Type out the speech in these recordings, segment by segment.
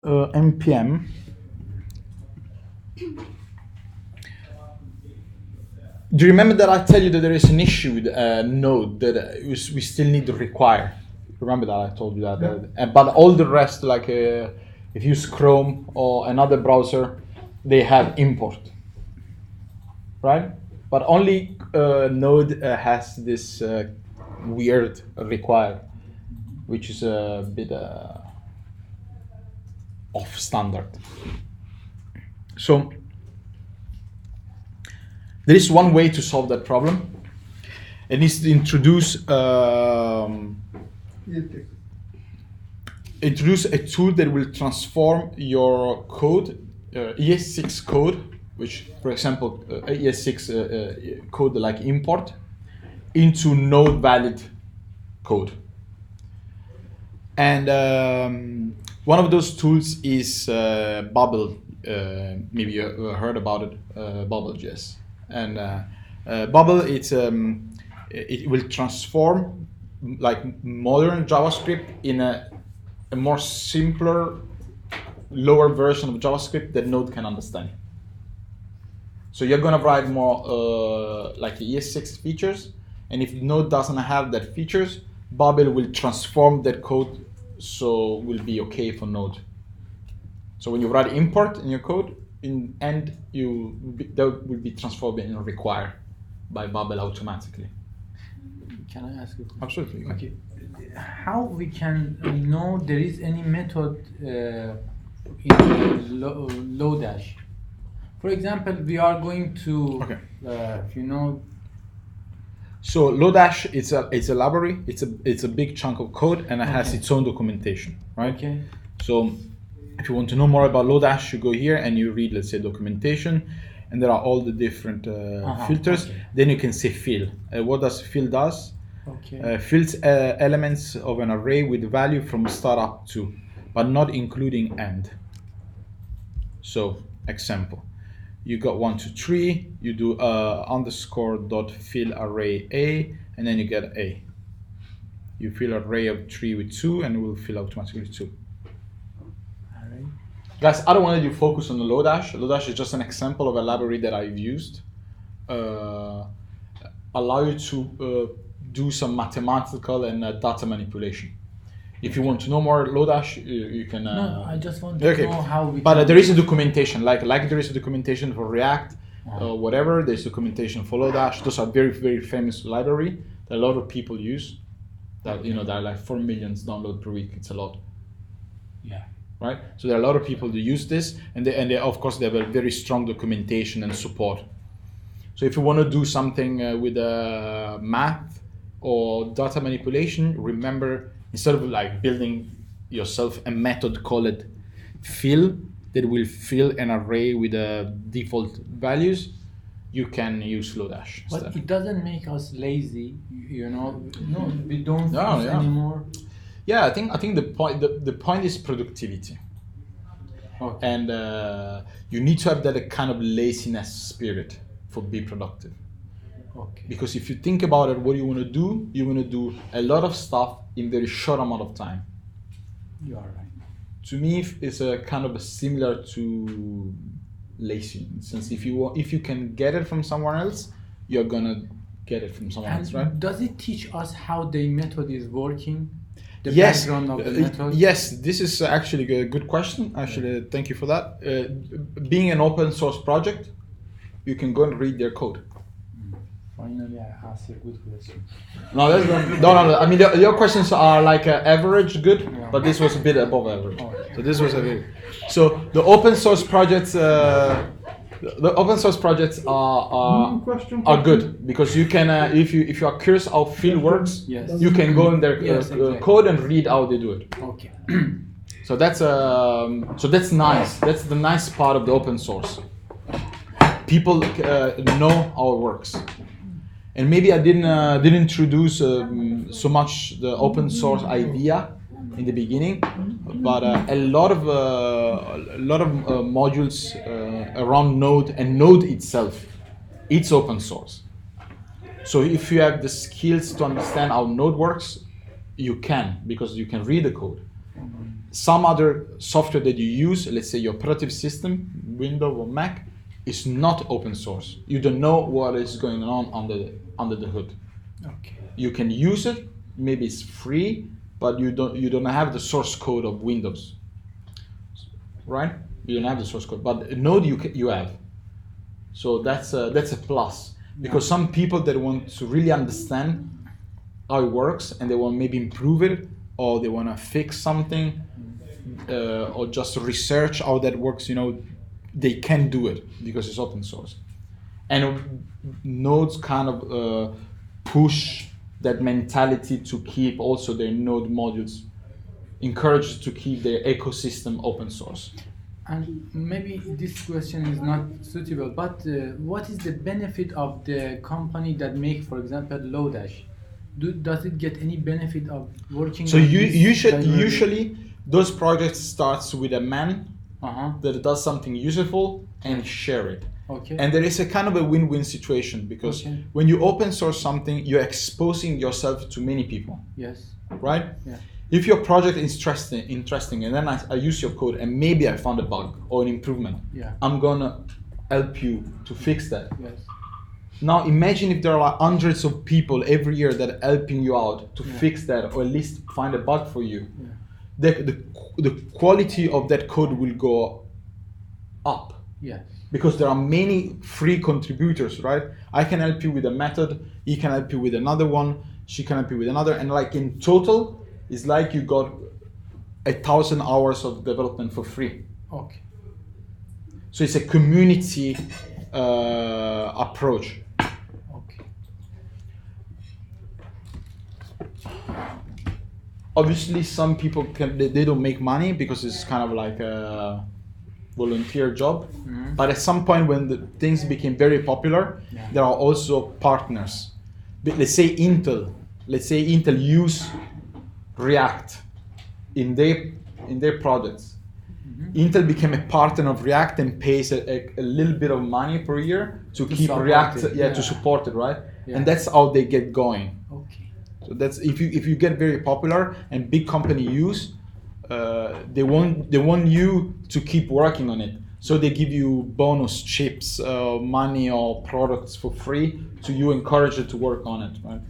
npm. Do you remember that I tell you that there is an issue with Node that we still need to require? Remember that I told you that. Yeah. But all the rest, like if you use Chrome or another browser, they have import, right? But only Node has this weird require, which is a bit off standard. So there is one way to solve that problem. It needs to introduce a tool that will transform your code, ES6 code, which, for example, ES6 code like import, into Node valid code. And one of those tools is Bubble. Maybe you heard about it, Bubble.js. And Bubble, it will transform like modern JavaScript in a more simpler, lower version of JavaScript that Node can understand. So you're gonna write more like ES6 features, and if Node doesn't have that features, Bubble will transform that code so will be okay for Node. So when you write import in your code, in end that will be transformed in require by Bubble automatically. Can I ask you? Absolutely. Okay. How we can know there is any method in Lodash? For example, we are going to, So Lodash, it's a library. It's a big chunk of code, and it has its own documentation, right? Okay. So if you want to know more about Lodash, you go here and you read, let's say, documentation, and there are all the different filters. Okay. Then you can say fill. What does fill does? Okay. Fills elements of an array with value from start up to, but not including end. So example, you got 1, 2, 3. You do underscore dot fill array A, and then you get A. You fill array of 3 with 2, and it will fill automatically with 2. Guys, I don't want you to focus on the Lodash. Lodash is just an example of a library that I've used. Allow you to do some mathematical and data manipulation. If you want to know more Lodash, you can. No, I just want to know how we. But there is a documentation, like there is a documentation for React, whatever. There's documentation for Lodash. Those are very, very famous library that a lot of people use. That there are like 4 million downloads per week. It's a lot. Yeah. Right. So there are a lot of people that use this, and they of course they have a very strong documentation and support. So if you want to do something with math or data manipulation, remember, instead of like building yourself a method called fill that will fill an array with default values, you can use Lodash. But it doesn't make us lazy, No, we don't use yeah. anymore. Yeah, I think the point is productivity. Okay. And you need to have that kind of laziness spirit for be productive. Okay. Because if you think about it, what you want to do, you want to do a lot of stuff in very short amount of time. You are right. To me, it's a kind of similar to lazy, since if you can get it from somewhere else, you're gonna get it from someone else, right? Does it teach us how the method is working? The Yes. background of the method? Yes, this is actually a good question. Actually, thank you for that. Being an open source project, you can go and read their code. Finally, I asked a good question. No, no. I mean, your questions are like average good, Yeah. but this was a bit above average. Okay. So this was a bit. So the open source projects, are good because you can, if you are curious how fill works, Yes. you can go in their Exactly. code and read how they do it. Okay. So that's nice. That's the nice part of the open source. People know how it works. And maybe I didn't introduce so much the open source idea in the beginning, but a lot of modules around Node and Node itself, it's open source. So if you have the skills to understand how Node works, you can, because you can read the code. some other software that you use, let's say your operative system, Windows or Mac, is not open source. You don't know what is going on under the hood. Okay. You can use it, maybe it's free, but you don't have the source code of Windows, right? You don't have the source code, but Node you have. So that's a plus, because some people that want to really understand how it works and they want maybe improve it, or they want to fix something, or just research how that works, they can do it because it's open source. And Nodes kind of push that mentality to keep also their Node modules, encourage to keep their ecosystem open source. And maybe this question is not suitable, but what is the benefit of the company that make, for example, Lodash? Does it get any benefit of working? So usually those projects starts with a man that does something useful and share it. Okay. And there is a kind of a win-win situation, because when you open source something, you're exposing yourself to many people. Yes. Right? Yeah. If your project is interesting, and then I use your code and maybe I found a bug or an improvement, I'm gonna help you to fix that. Yes. Now imagine if there are hundreds of people every year that are helping you out to fix that, or at least find a bug for you. Yeah. The quality of that code will go up. Yes. Because there are many free contributors, right? I can help you with a method, he can help you with another one, she can help you with another, and like in total, it's like you got 1,000 hours of development for free. Okay. So it's a community approach. Okay. Obviously, some people they don't make money because it's kind of like a volunteer job. Mm-hmm. But at some point when the things became very popular, there are also partners. Let's say Intel use React in their products. Mm-hmm. Intel became a partner of React and pays a little bit of money per year to keep React to support it, right? Yeah. And that's how they get going. Okay. So that's if you get very popular and big company use, they want you to keep working on it. So they give you bonus chips, money or products for free to you encourage you to work on it, right?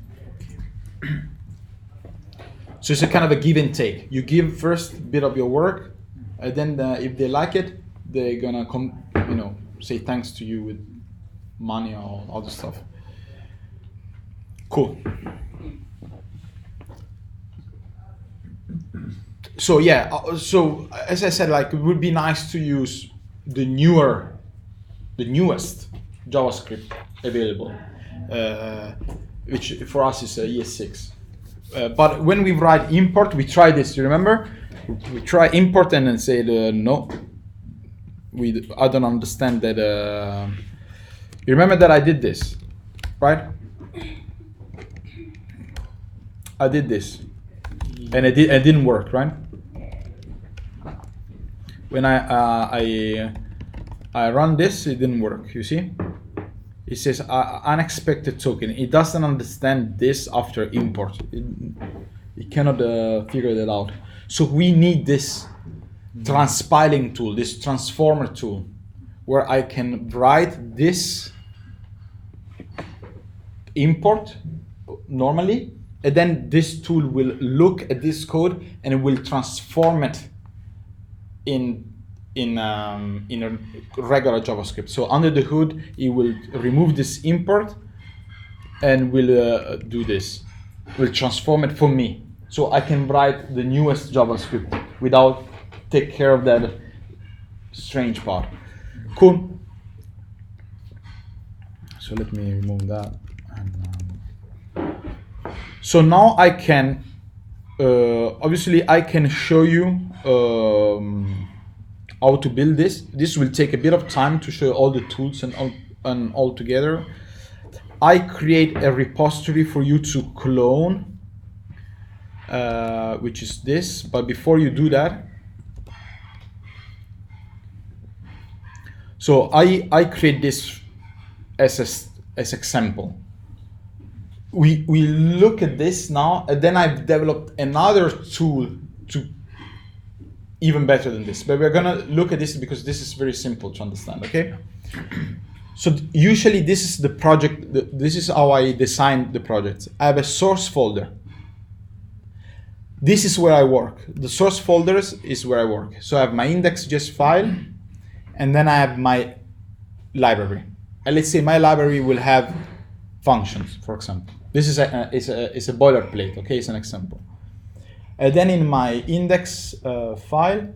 So it's a kind of a give and take. You give first a bit of your work, and then if they like it, they're gonna say thanks to you with money or other stuff. Cool. So so as I said, like it would be nice to use the newest JavaScript available, which for us is ES6. But when we write import, we try this. You remember? We try import and then say no. I don't understand that. You remember that I did this, right? I did this, and it didn't work, right? When I run this, it didn't work. You see? It says unexpected token. It doesn't understand this after import. It cannot figure that out. So we need this transpiling tool, this transformer tool, where I can write this import normally, and then this tool will look at this code and it will transform it in a regular JavaScript. So under the hood, it will remove this import and will do this. Will transform it for me, so I can write the newest JavaScript without take care of that strange part. Cool. So let me remove that. So now I can, obviously I can show you how to build this. This will take a bit of time to show all the tools and all together. I create a repository for you to clone, which is this. But before you do that, so I create this as example. We look at this now, and then I've developed another tool to even better than this. But we're gonna look at this because this is very simple to understand, okay? So usually this is the project, this is how I designed the project. I have a source folder. This is where I work. The source folders is where I work. So I have my index.js file, and then I have my library. And let's say my library will have functions, for example. This is a boilerplate, okay? It's an example. And then in my index file,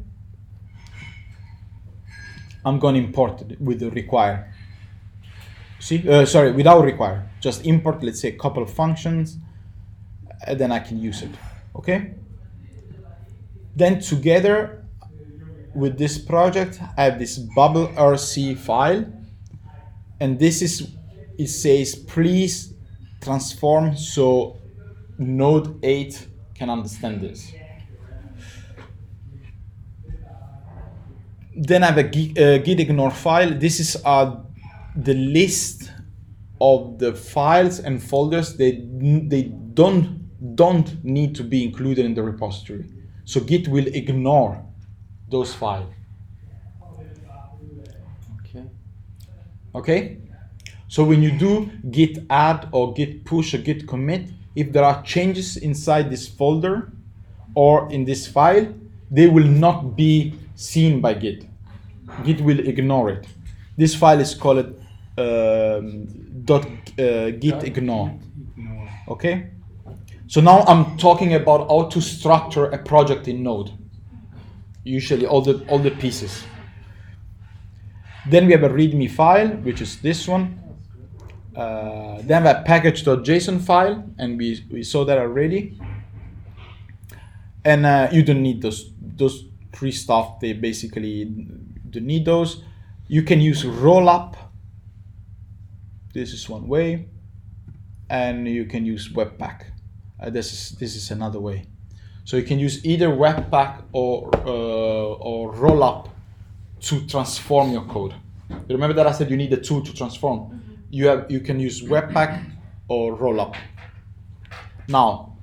I'm going to import it with the require. See, sorry, without require. Just import, let's say, a couple of functions, and then I can use it, okay? Then together with this project, I have this bubble rc file, and this is, it says, please transform so Node 8 can understand this. Then I have a git ignore file. This is the list of the files and folders they don't need to be included in the repository. So Git will ignore those files. Okay? So when you do git add or git push or git commit, if there are changes inside this folder or in this file, they will not be seen by Git. Git will ignore it. This file is called git ignore. Okay? So now I'm talking about how to structure a project in Node. Usually all the pieces. Then we have a README file, which is this one. Then we have a package.json file, and we saw that already. And you don't need those three stuff. They basically don't need those. You can use rollup. This is one way, and you can use webpack. This is another way. So you can use either webpack or rollup to transform your code. You remember that I said you need a tool to transform. You can use webpack or rollup. Now,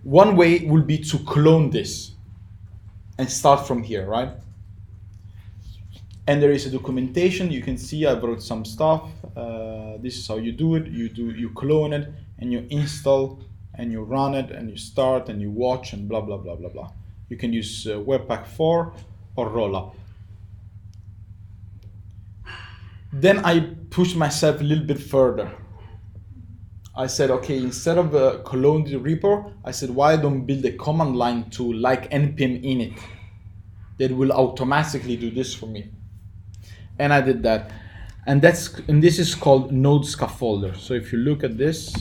one way will be to clone this and start from here, right? And there is a documentation. You can see I wrote some stuff. This is how you do it. You clone it and you install and you run it and you start and you watch and blah blah blah blah blah. You can use webpack 4 or rollup. Then I pushed myself a little bit further. I said, okay, instead of clone the repo, I said, why don't build a command line tool like npm init that will automatically do this for me? And I did that. And this is called Node Scaffolder. So if you look at this,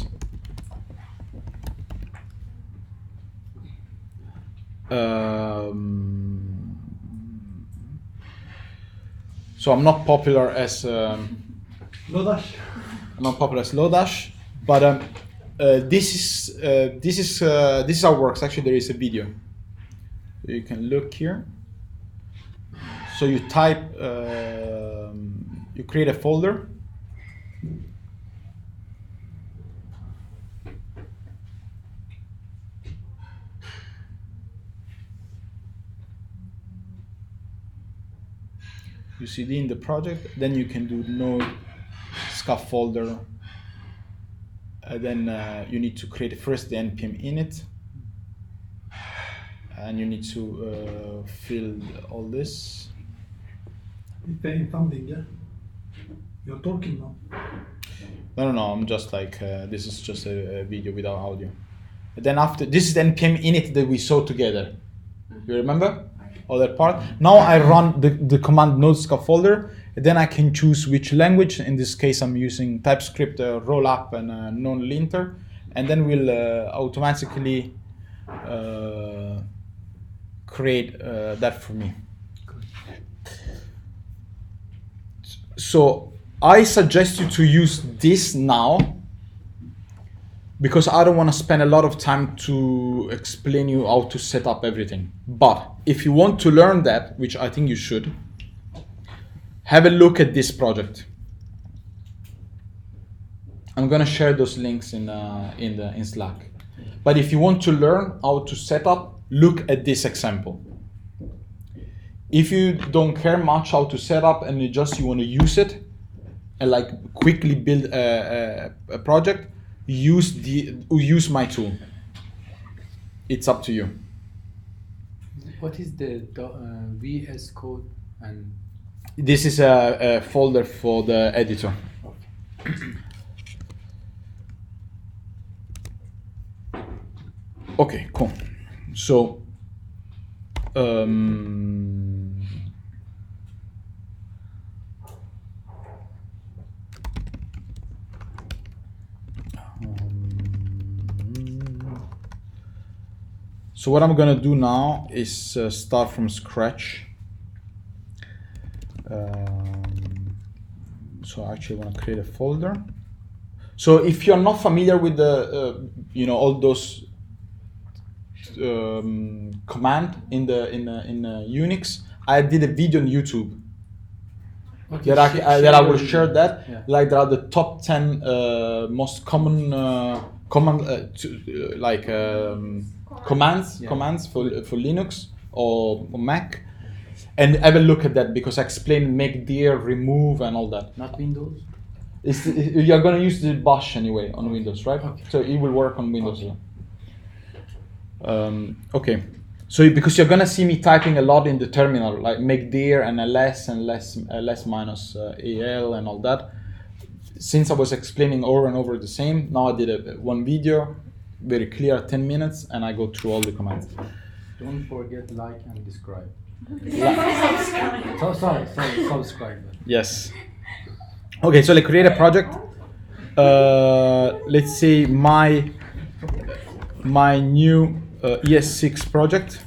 so I'm not popular as Lodash. I'm not popular as Lodash, but this is how it works. Actually, there is a video. You can look here. So you type, you create a folder. You cd in the project, then you can do node scaffolder. Then you need to create first the npm init, and you need to fill all this. It's saying something, yeah? You're talking now. No, I'm just like, this is just a video without audio. And then after, this is the npm init that we saw together. You remember? All that part. Now I run the command node scaffolder, and then I can choose which language. In this case, I'm using TypeScript, rollup, and non-linter, and then we'll automatically create that for me. So I suggest you to use this now, because I don't want to spend a lot of time to explain you how to set up everything. But if you want to learn that, which I think you should, have a look at this project. I'm gonna share those links in Slack. But if you want to learn how to set up, look at this example. If you don't care much how to set up and you want to use it and like quickly build a project, use my tool. It's up to you. What is the VS Code and? This is a folder for the editor. Okay, cool. So, so what I'm gonna do now is start from scratch. So I actually want to create a folder. So if you're not familiar with the, all those command in Unix, I did a video on YouTube. Okay, that I will share that. Yeah. Like there are the top 10 most common commands for Linux or Mac. And have a look at that because I explain make dir, remove, and all that. Not Windows? You're going to use the bash anyway on Windows, right? Okay. So it will work on Windows. Okay. Okay. So because you're going to see me typing a lot in the terminal, like make dir and ls and ls minus al and all that. Since I was explaining over and over the same, now I did one video, very clear, 10 minutes, and I go through all the commands. Don't forget like and describe. Subscribe. Subscribe. Yes. Okay, so let's create a project. Let's say my new ES6 project.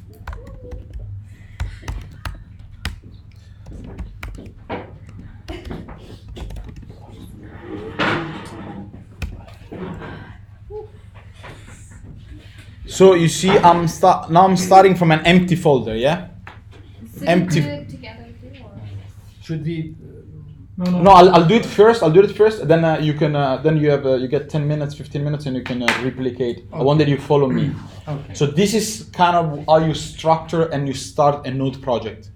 So you see, I'm starting from an empty folder, yeah. So Empty. do it together too, or? Should we? No, I'll do it first. Then you can. Then you get 10 minutes, 15 minutes, and you can replicate. Okay. I want that you follow me. Okay. So this is kind of how you structure and you start a Node project.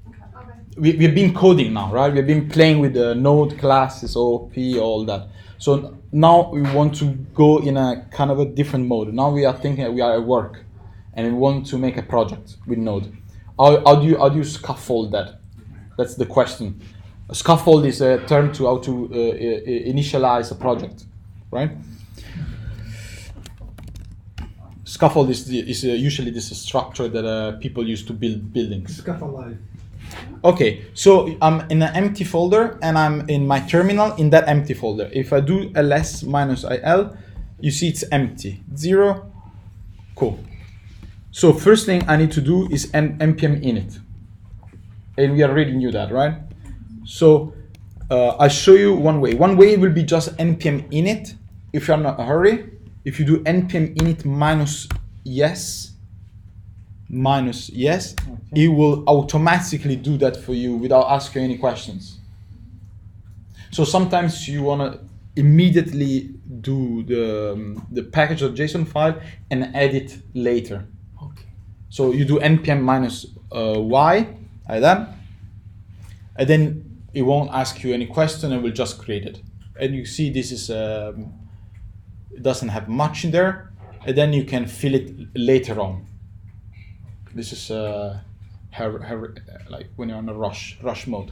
Okay. We've been coding now, right? We've been playing with the Node classes, OP, all that. So now we want to go in a kind of a different mode. Now we are thinking we are at work, and we want to make a project with Node. How do you scaffold that? That's the question. A scaffold is a term to how to initialize a project, right? Scaffold is usually this structure that people use to build buildings. Scaffold. Okay, so I'm in an empty folder and I'm in my terminal in that empty folder. If I do ls minus il, you see it's empty, 0. Cool. So first thing I need to do is npm init, and we already knew that, right? So I'll show you one way. One way will be just npm init. If you're in a hurry, if you do npm init minus yes, it will automatically do that for you without asking any questions. So sometimes you want to immediately do the package.json file and edit later. Okay. So you do npm minus y, like that, and then it won't ask you any question and will just create it. And you see this is it doesn't have much in there, and then you can fill it later on. This is like when you're on a rush mode.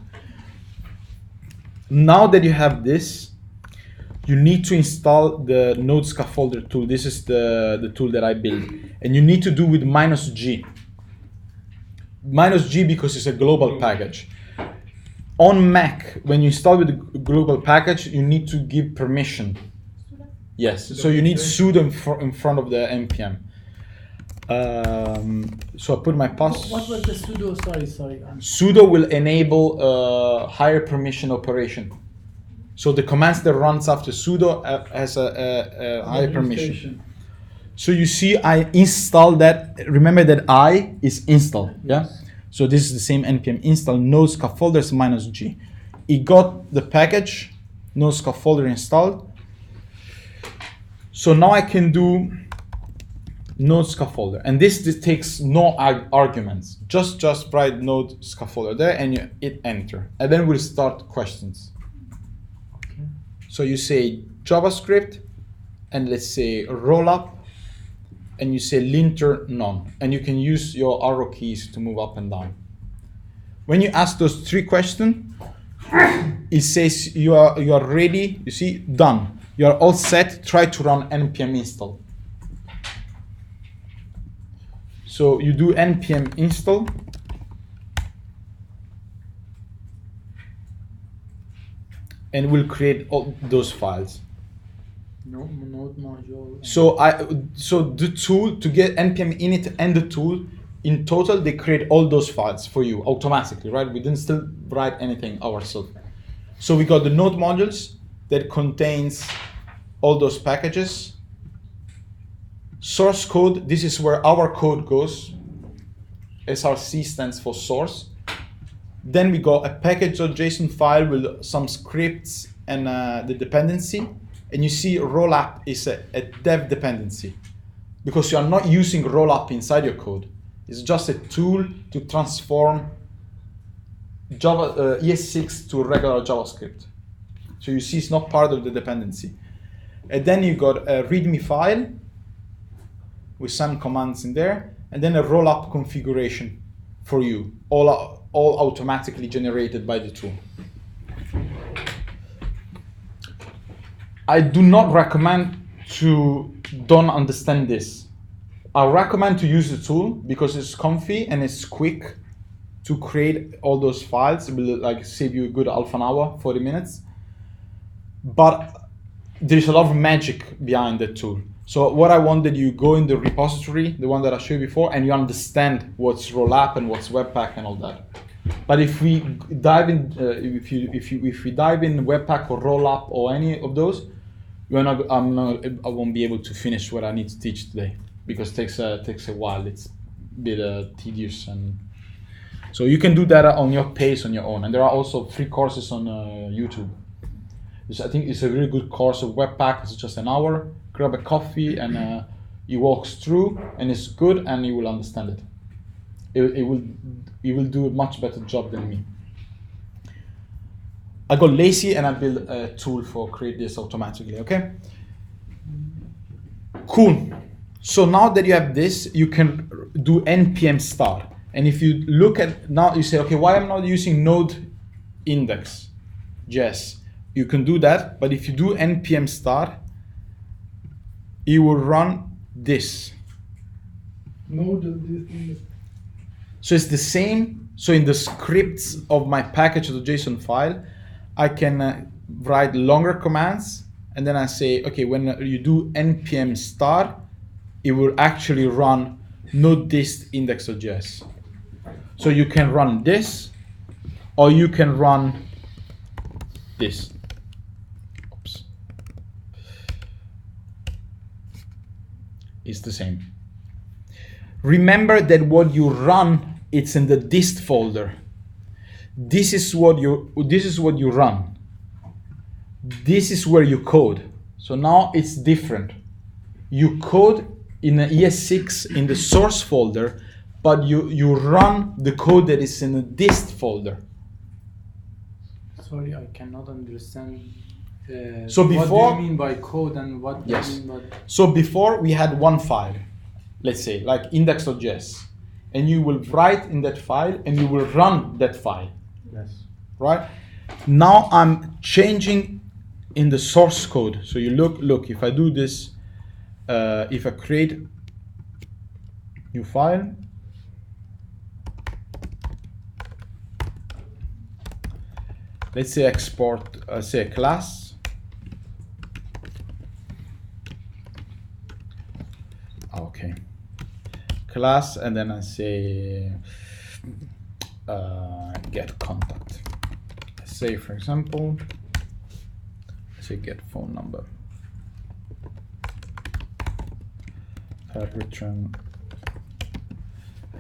Now that you have this, you need to install the Node Scaffolder tool. This is the tool that I built, and you need to do with -g. -g because it's a global package. On Mac, when you install with the global package, you need to give permission. Yes, so you need sudo in front of the npm. So I put my pass. What was the sudo? Sorry. Sudo will enable higher permission operation. So the commands that runs after sudo has a higher permission. So you see, I installed that. Remember that I is install, yeah? So this is the same npm install node scaffolders -g. It got the package, node scaffolder installed. So now I can do node scaffolder, and this takes no arguments. Just write node scaffolder there, and you hit enter, and then we'll start questions. Okay. So you say JavaScript, and let's say rollup, and you say linter none, and you can use your arrow keys to move up and down. When you ask those 3 questions, it says you are ready. You see, done. You are all set. Try to run npm install. So you do npm install, and we'll create all those files. No, node module. So the tool to get npm init and the tool in total, they create all those files for you automatically, right? We didn't still write anything ourselves. So we got the node modules that contains all those packages. Source code, this is where our code goes. SRC stands for source. Then we got a package.json file with some scripts and the dependency. And you see rollup is a dev dependency because you are not using rollup inside your code. It's just a tool to transform Java ES6 to regular JavaScript. So you see it's not part of the dependency. And then you got a README file with some commands in there, and then a rollup configuration for you, all automatically generated by the tool. I do not recommend to don't understand this. I recommend to use the tool because it's comfy and it's quick to create all those files. It will like save you a good half an hour, 40 minutes. But there's a lot of magic behind the tool. So what I wanted, you go in the repository, the one that I showed you before, and you understand what's rollup and what's webpack and all that. But if we dive in, if we dive in webpack or rollup or any of those, I won't be able to finish what I need to teach today because it takes a while. It's a bit tedious, and so you can do that on your pace on your own. And there are also free courses on YouTube. I think it's a really good course of webpack. It's just an hour. Grab a coffee and he walks through, and it's good, and you will understand it. It will do a much better job than me. I got lazy and I built a tool for create this automatically. Okay. Cool. So now that you have this, you can do npm start. And if you look at now, you say, okay, why am I not using node index.js? You can do that, but if you do npm start, it will run this. So it's the same. So in the scripts of my package.json file, I can write longer commands, and then I say, okay, when you do npm start, it will actually run node dist index.js. So you can run this, or you can run this. Oops. It's the same. Remember that what you run, it's in the dist folder. This is what you run. This is where you code. So now it's different. You code in the ES6 in the source folder, but you run the code that is in the dist folder. Sorry, I cannot understand. So before, what do you mean by code and what do you mean by? So before we had one file, let's say like index.js, and you will write in that file and you will run that file. Yes. Right? Now I'm changing in the source code. So you look, if I do this, if I create new file, let's say export, say a class. Okay. Class, and then I say get contact. Let's say, for example, say get phone number. Return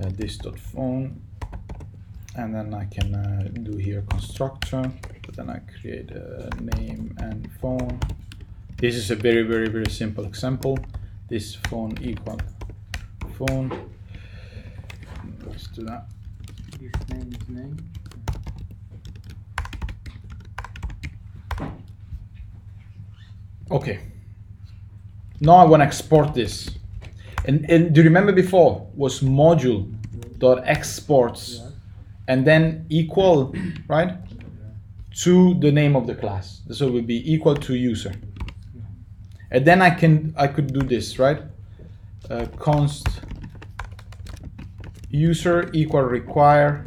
this.phone, and then I can do here constructor, but then I create a name and phone. This is a very, very, very simple example. This phone equal phone. Let's do that. This name is name. Okay. Now I want to export this. And do you remember before was module.exports and then equal, right, to the name of the class. So it would be equal to user. And then I could do this, right? Const user equal require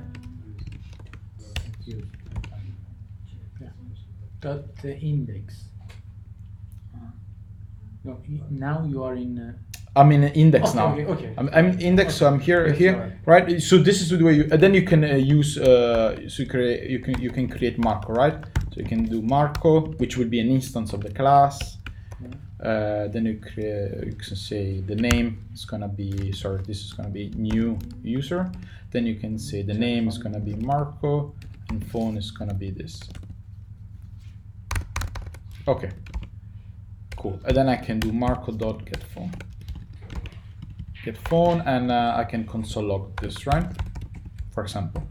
Dot index. No, now you are in. I'm in index Okay, now. okay. I'm in index, so I'm here, Yes, here, right? So this is the way you. And then you can use. So you can create Marco, right? So you can do Marco, which will be an instance of the class. Then you can say the name is gonna be. Sorry, this is gonna be new user. Then you can say the name is gonna be Marco, and phone is gonna be this. Okay. Cool. And then I can do Marco.getPhone. Get phone, and I can console log this, right? For example.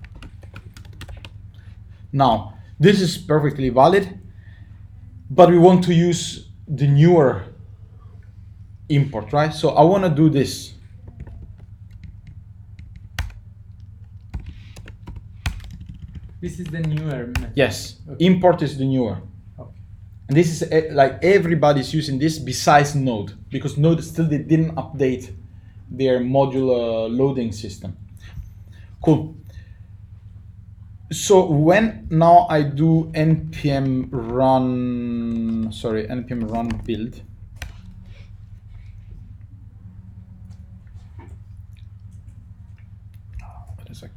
Now, this is perfectly valid, but we want to use the newer import, right? So I want to do this. This is the newer method. Yes, Okay. import is the newer. Okay. And this is like everybody's using this besides Node, because Node still they didn't update their modular loading system. Cool. So when now I do npm run build. Wait a sec.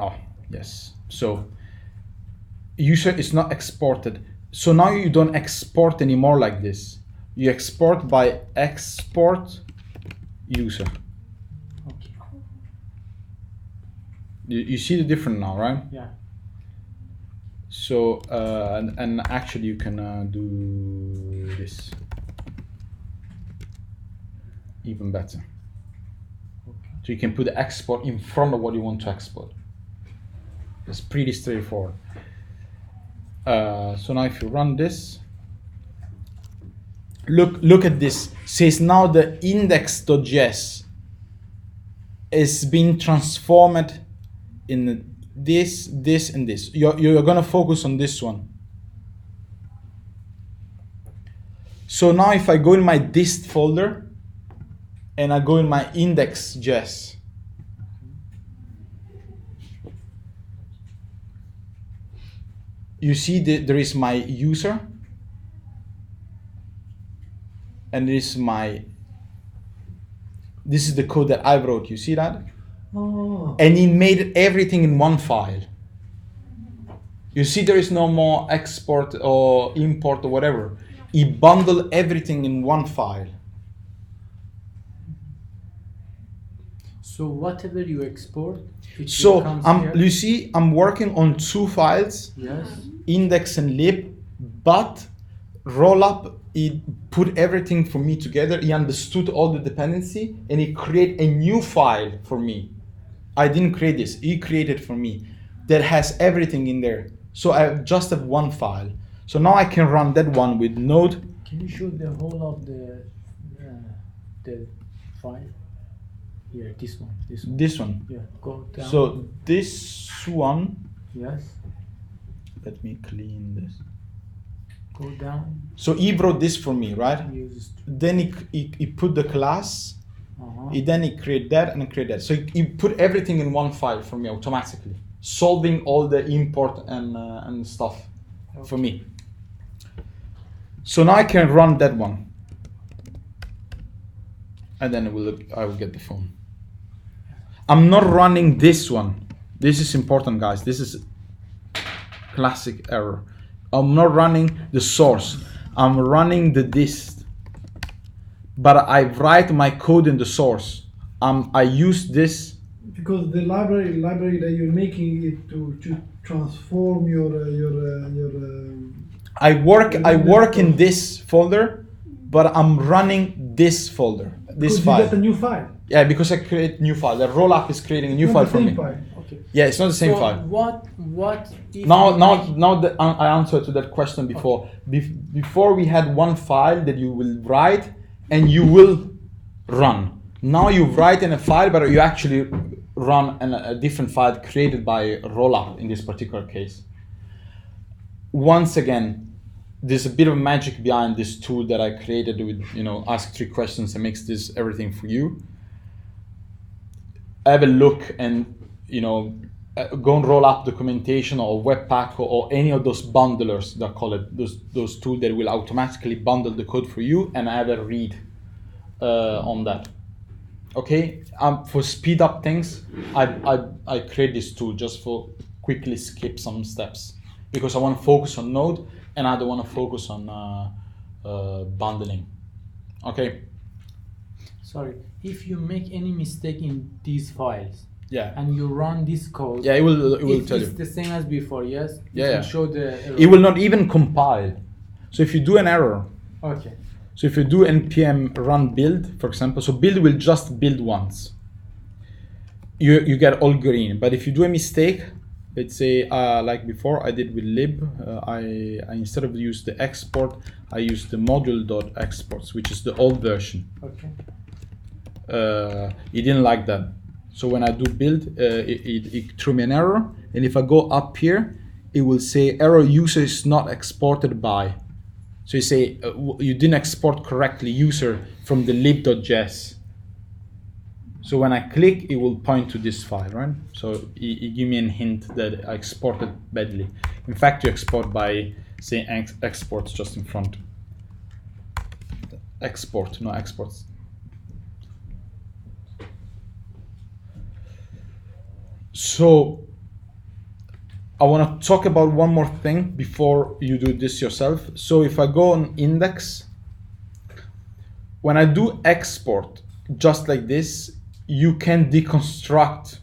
Oh, yes. So user is not exported. So now you don't export anymore like this. You export by export user. Okay. You see the difference now, right? Yeah. So and actually you can do this even better. Okay. So you can put the export in front of what you want to export. It's pretty straightforward. So now if you run this, look at this. Says now the index.js is being transformed in this, and this. You're gonna focus on this one. So now if I go in my dist folder and I go in my index.js, you see that there is my user and this is the code that I wrote. You see that? Oh. And it made everything in one file. You see there is no more export or import or whatever. It bundled everything in one file. So whatever you export, it So comes here. you see I'm working on two files, Yes. index and lib, but rollup, it put everything for me together. He understood all the dependency and he created a new file for me. I didn't create this, he created for me that has everything in there. So I just have one file. So now I can run that one with Node. Can you show the whole of the file? Here, this one. This one. Yeah, go down. So this one, yes, let me clean this. go down. So he wrote this for me, right? Use. Then he put the class. Uh-huh. Then he create that and create that. So he put everything in one file for me automatically. solving all the import and stuff for me. So now I can run that one, and then I will get the phone. I'm not running this one. This is important, guys. This is classic error. I'm not running the source. I'm running the dist, but I write my code in the source. I use this because the library that you're making it to transform your I work in this folder, but I'm running this folder, this file. You get a new file. Yeah, because I create new file. The rollup is creating a new file for me. Okay. Yeah, it's not the same file. What if Now that I answered to that question before. Okay. Before we had one file that you will write and you will run. Now you write in a file, but you actually run a different file created by rollup in this particular case. Once again, there's a bit of magic behind this tool that I created with, ask 3 questions and makes this everything for you. Have a look and, go and roll up documentation or Webpack or any of those bundlers that call it, those tools that will automatically bundle the code for you, and have a read on that. Okay, for speed up things, I create this tool just for quickly skip some steps because I want to focus on Node and I don't want to focus on bundling. Okay. Sorry, if you make any mistake in these files, yeah, and you run this code, yeah, it will tell you. It's the same as before, yes. Yeah, It yeah. will show the error. It will not even compile. So if you do an error. Okay. So if you do npm run build, for example, so build will just build once. You get all green. But if you do a mistake, let's say like before I did with lib, I instead of use the export, I use the module.exports, which is the old version. Okay. It didn't like that. So when I do build, it threw me an error. And if I go up here, it will say error user is not exported by. So you say you didn't export correctly user from the lib.js. So when I click, it will point to this file, right? So it give me a hint that I exported badly. In fact, you export by saying exports just in front. Export, no exports. So I want to talk about one more thing before you do this yourself. So if I go on index, when I do export just like this, you can deconstruct.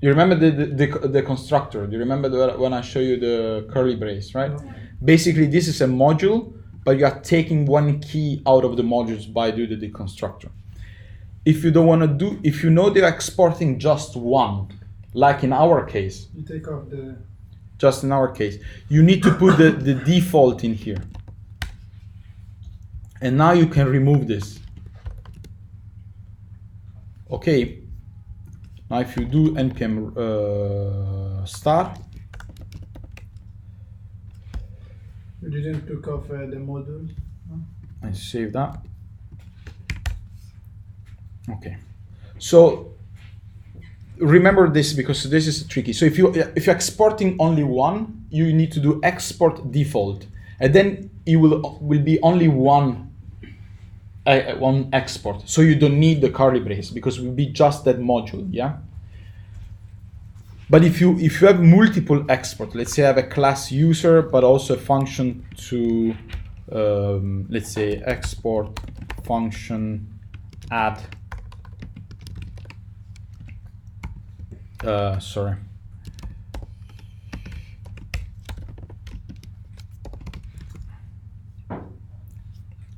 You remember the constructor? Do you remember when I show you the curly brace, right? Yeah. Basically, this is a module, but you are taking one key out of the modules by doing the deconstructor. If you don't want to do, if you know they're exporting just one, like in our case, you take off the. Just in our case, you need to put the default in here. And now you can remove this. Okay. Now if you do npm start. You didn't took off the modules? No? I save that. Okay. So remember this because this is tricky. So if you're exporting only one, you need to do export default, and then it will be only one export. So you don't need the curly brace because it will be just that module, yeah. But if you have multiple export, let's say I have a class user, but also a function to let's say export function add. Sorry.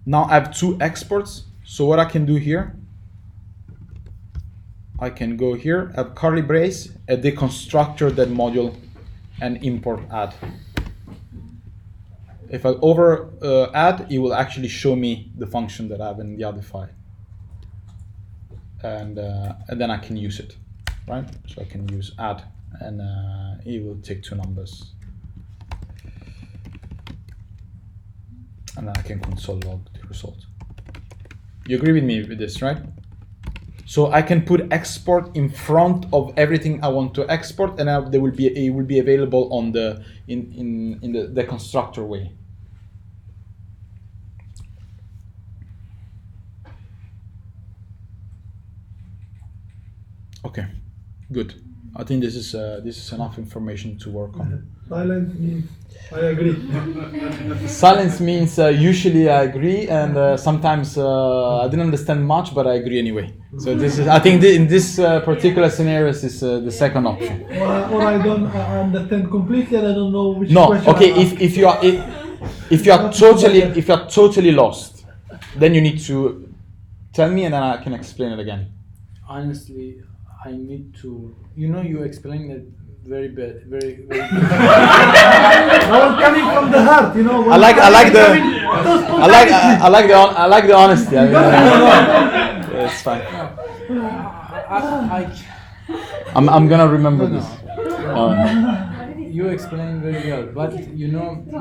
Now I have 2 exports. So what I can do here, I can go here, have curly brace, a deconstructor that module, and import add. If I over add, it will actually show me the function that I have in the other file, and then I can use it. Right, so I can use add, and it will take 2 numbers, and then I can console log the result. You agree with me with this, right? So I can put export in front of everything I want to export, and it will be available on the in the constructor way. Okay, good. I think this is enough information to work on. Silence means I agree. Silence means usually I agree, and sometimes I didn't understand much, but I agree anyway. So this is, I think, in this particular scenario, this is the second option. Or I don't understand completely and I don't know which No, question. okay. I'm asking. If you are totally lost, then you need to tell me, and then I can explain it again. Honestly, I need to. You explained it very bad, very. I was coming from the heart, you know. I like the honesty. I mean, it's fine. I'm gonna remember this. You explained very well, but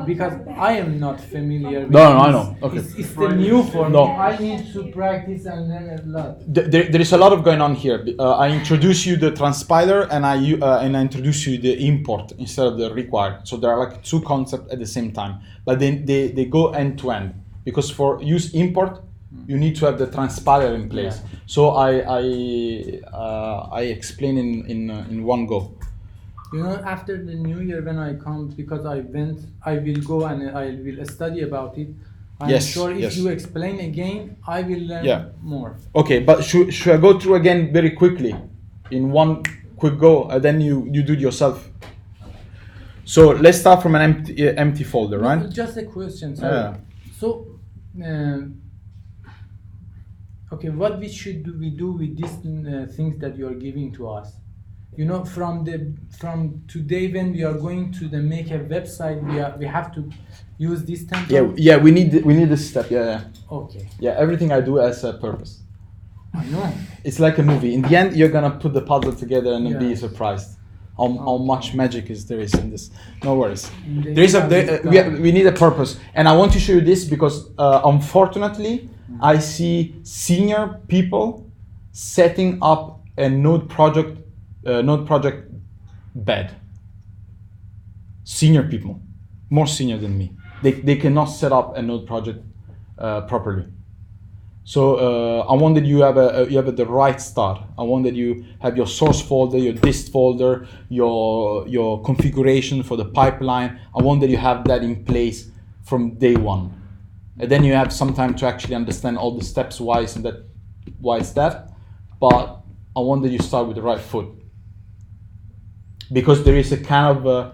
because I am not familiar with No, this, I know. Okay. It's the new for No. me. I need to practice and learn a lot. There is a lot of going on here. I introduce you the transpiler, and I introduce you the import instead of the required. So there are like two concepts at the same time, but they go end to end, because for use import, you need to have the transpiler in place. Yeah. So I explain in one go. After the new year when I come, because I will go and I will study about it. I'm Yes, sure if yes. you explain again, I will learn more. Okay, but should I go through again very quickly, in one quick go, and then you do it yourself? So let's start from an empty folder, right? Just a question, sorry. Yeah. So, okay, what we should do with these things that you are giving to us? From today when we are going to make a website, we have to use this template. Yeah, we need this step. Yeah. Okay. Yeah, everything I do has a purpose. I know. It's like a movie. In the end, you're gonna put the puzzle together and then be Yeah. surprised how much magic there is in this. No worries. They We need a purpose, and I want to show you this because unfortunately, I see senior people setting up a node project bad. Senior people, more senior than me, they cannot set up a node project properly. So I want that you have the right start. I want that you have your source folder, your dist folder, your configuration for the pipeline. I want that you have that in place from day one, and then you have some time to actually understand all the steps why is that. But I want that you start with the right foot, because there is a kind of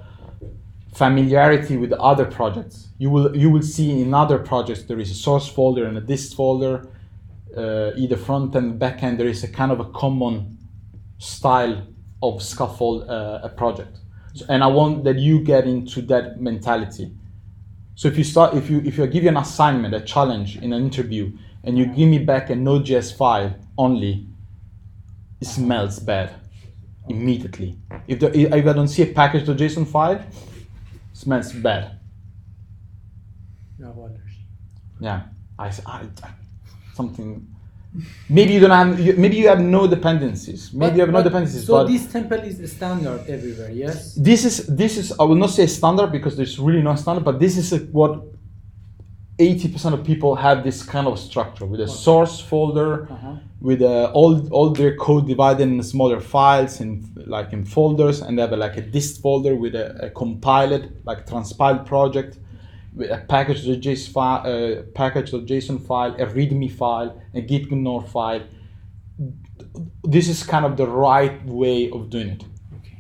familiarity with the other projects. You will see in other projects there is a source folder and a dist folder, either front end, back end. There is a kind of a common style of scaffold a project, and I want that you get into that mentality. So if you give you an assignment, a challenge in an interview, and you give me back a Node.js file only, it smells bad immediately. If I don't see a package.json file, it smells bad. Yeah, I something. Maybe you don't have. Maybe you have no dependencies. Maybe you have no dependencies. So but this template is standard everywhere, yes? This is. I will not say standard because there's really no standard. But this is what 80% of people have, this kind of structure with a source folder, with all their code divided in smaller files in folders, and they have like a dist folder with a compiled, like transpiled project, with a package.json file, a README file, a gitignore file. This is kind of the right way of doing it,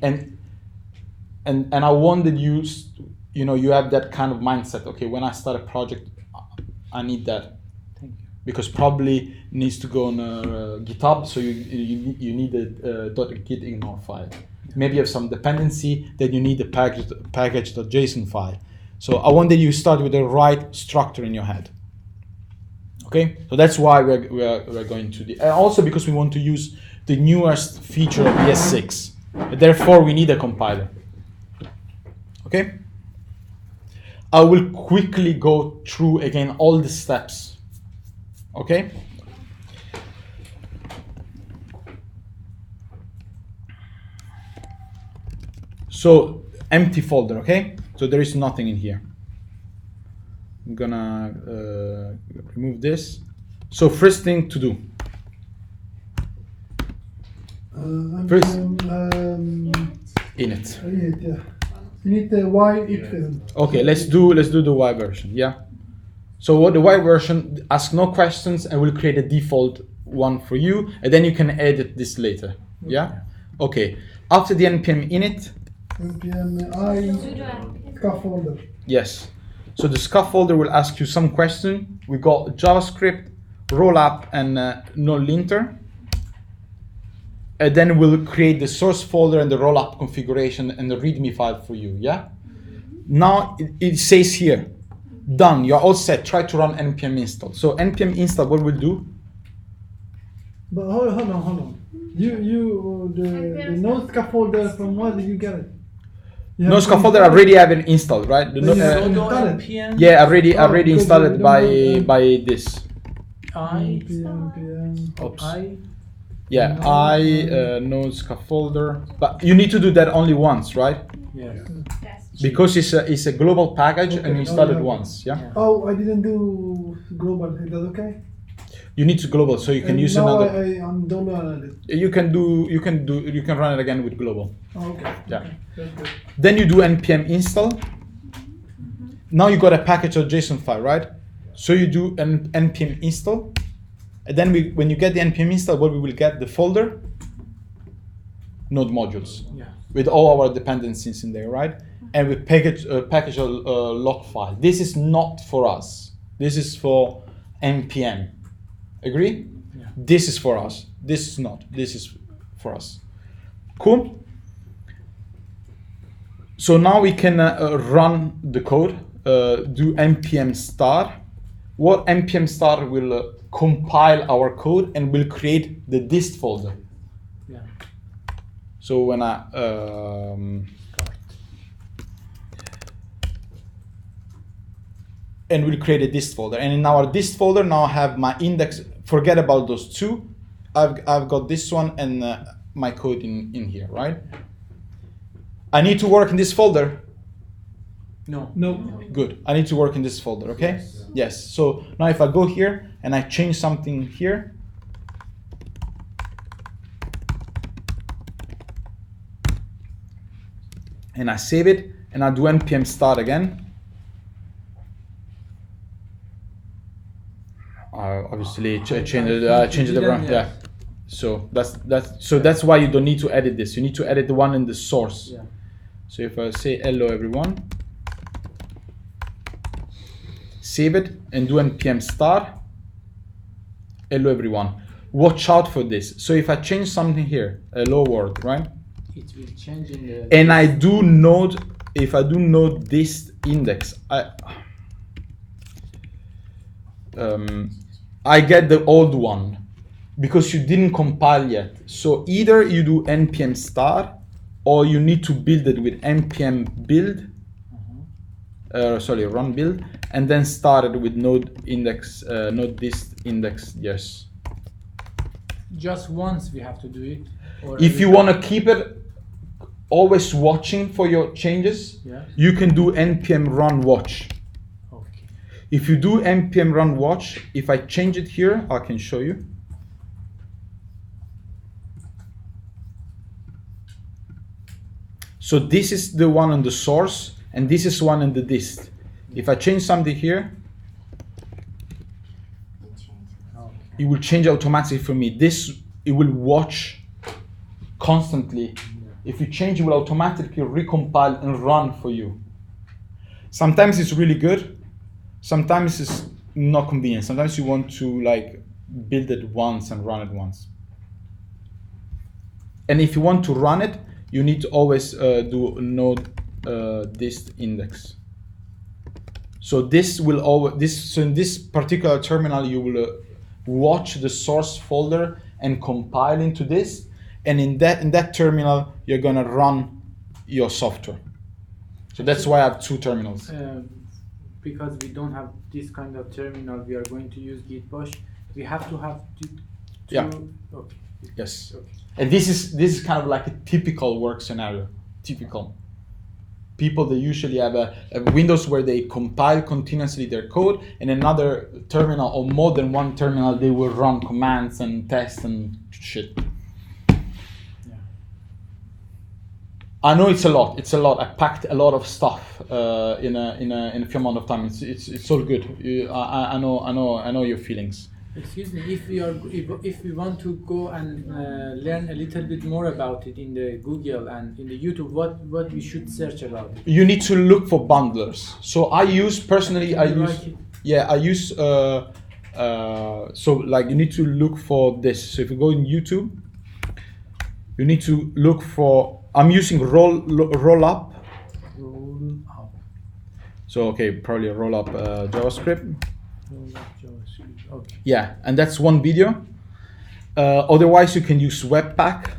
and I want that you have that kind of mindset. Okay, when I start a project, I need that. Thank you. Because probably needs to go on GitHub, so you need a .gitignore file. Maybe you have some dependency that you need a package.json file. So I want that you start with the right structure in your head. Okay, so that's why we're going to and also because we want to use the newest feature of ES6. Therefore, we need a compiler. Okay. I will quickly go through again all the steps. Okay. So empty folder, okay? So there is nothing in here. I'm gonna remove this. So first thing to do. First- Init. yeah. You need the Y if Okay, let's do the Y version. Yeah. So what the Y version, ask no questions, and we'll create a default one for you, and then you can edit this later. Yeah. Okay. After the npm init. npm I scaffolder. Yes. So the scaffolder will ask you some question. We got JavaScript, rollup, and no linter. And then we'll create the source folder and the rollup configuration and the README file for you. Yeah. Now it says here, done. You're all set. Try to run npm install. So npm install, what we'll do? But hold on. The node scaffolder, from where did you get it? You No have to scaffolder install it. already have it installed, right? The no- Yeah. Sudo Install it. npm yeah, already Oh, because installed we it don't by know, this. I npm. Oops. I Yeah, node scaffolder, but you need to do that only once, right? yes. Because it's a global package Okay, and you now install we it have once. Yeah. Oh, I didn't do global. Is that okay? You need to global, so you can And use now another. I'm don't run it. You can run it again with global. Oh, okay. Yeah. Okay. That's good. Then you do npm install. Now you got a package or JSON file, right? So you do an npm install, and then when you get the npm install, what we will get the folder, node modules, Yeah. with all our dependencies in there, right? And we package a log file. This is not for us. This is for npm. Agree? Yeah. This is for us. This is not. This is for us. Cool. So now we can run the code. Do npm start. What npm start will compile our code and will create the dist folder. Yeah. So when I and we'll create a dist folder, and in our dist folder now I have my index. Forget about those two. I've got this one and my code in here, right? I need to work in this folder. No. No. Good. I need to work in this folder, okay? Yes. So now if I go here and I change something here, and I save it, and I do npm start again. Obviously change it around. Yeah. So that's why you don't need to edit this. You need to edit the one in the source. Yeah. So if I say hello everyone, save it and do npm start. Hello everyone. Watch out for this. So if I change something here, hello world, right? It will change in the. And I do node, if I do node this index, I get the old one because you didn't compile yet. So either you do npm start or you need to build it with npm build, run build, and then start it with node index, node dist index, yes. Just once we have to do it. Or If you want to keep it always watching for your changes, Yeah. you can do npm run watch. Okay. If you do npm run watch, if I change it here, I can show you. So this is the one on the source, and this is one in the dist. If I change something here, Okay. it will change automatically for me. It will watch constantly. If you change, it will automatically recompile and run for you. Sometimes it's really good. Sometimes it's not convenient. Sometimes you want to like build it once and run it once. And if you want to run it, you need to always do node dist index. So this will always so in this particular terminal you will watch the source folder and compile into this, and in that terminal you're gonna run your software. So that's why I have two terminals. Because we don't have this kind of terminal, we are going to use Git push. We have to have two. Yeah. Okay. Yes. Okay. And this is kind of like a typical work scenario. Typical. people, they usually have a Windows where they compile continuously their code, and another terminal or more than one terminal, they will run commands and tests and shit. I know it's a lot. It's a lot. I packed a lot of stuff in a few amount of time. It's all good. I know your feelings. Excuse me, if we want to go and learn a little bit more about it in the Google and in the YouTube, what we should search about it? You need to look for bundlers. So I use personally. So like you need to look for this. So if you go in YouTube, you need to look for. I'm using roll up. Roll up. So okay, probably roll up JavaScript. Roll up JavaScript. Okay. Yeah, and that's one video. Otherwise, you can use Webpack.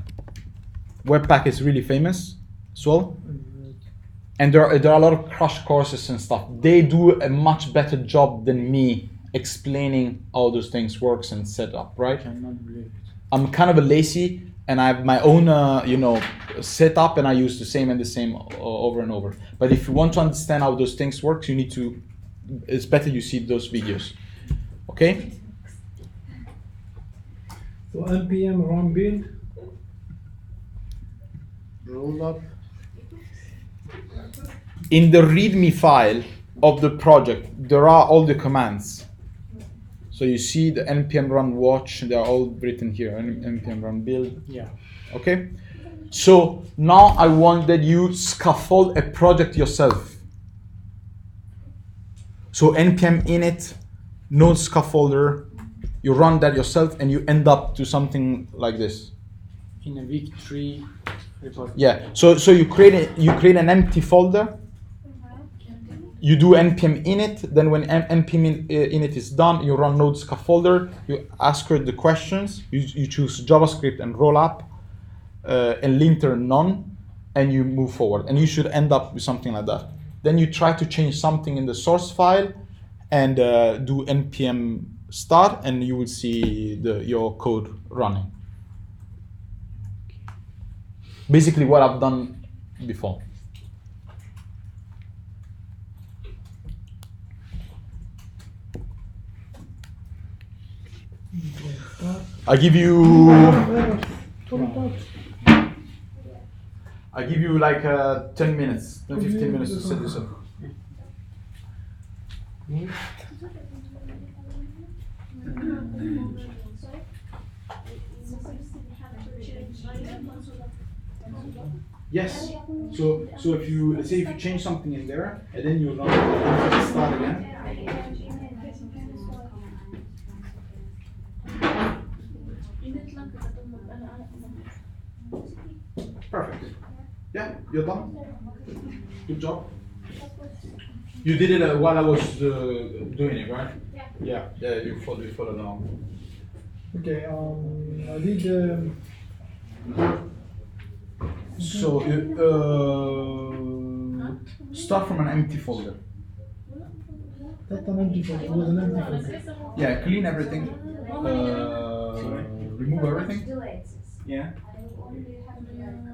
Webpack is really famous as well. And there are a lot of crash courses and stuff. They do a much better job than me explaining how those things works and set up, right? I cannot believe it. I'm kind of a lazy, and I have my own, setup, and I use the same over and over. But if you want to understand how those things work, it's better you see those videos. Okay? So npm run build. Roll up. In the README file of the project, there are all the commands. So you see the npm run watch, they are all written here, npm run build. Yeah. Okay? So now I want that you scaffold a project yourself. So npm init, node scaffolder, you run that yourself and you end up to something like this. In a week 3 report. Yeah, so you create an empty folder. You do npm init, then when npm init is done, you run node scaffolder, you ask her the questions, you choose JavaScript and rollup, and linter none, and you move forward. And you should end up with something like that. Then you try to change something in the source file and do npm start, and you will see your code running. Basically what I've done before. I give you like 10 minutes, 10, 15 minutes to set this up. Yes. So if you, let's say if you change something in there and then you run start again. Perfect. Yeah, you're done. Good job. You did it while I was doing it, right? Yeah. Yeah, you followed along. Okay, I did. So start from an empty folder. That's an empty folder. It was an empty folder. Yeah, clean everything. Remove everything. Yeah.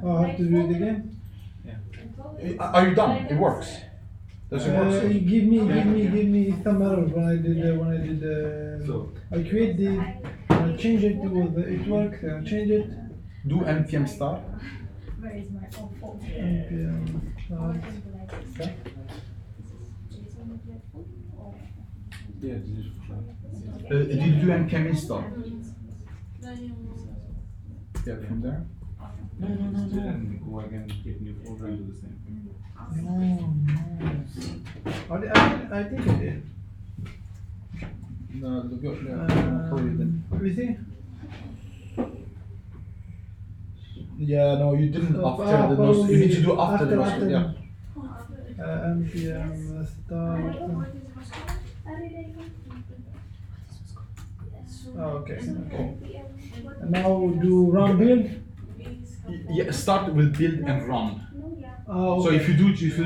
Oh, I have to do it again. Yeah. Are you done? It works. Does it work? Give me some errors when I did. I create I change it. It works. I change it. Do npm start. npm start. Okay. Yeah, Did you do npm install? Yeah, from there. No. And go again, get new folder and do the same thing. No. I think I did. No, probably didn't. Let me see. Yeah, no, you didn't after the nose. You need to do after the nose. Yeah. npm start. Okay. And now do run build. Yeah, start with build and run. Okay. So if you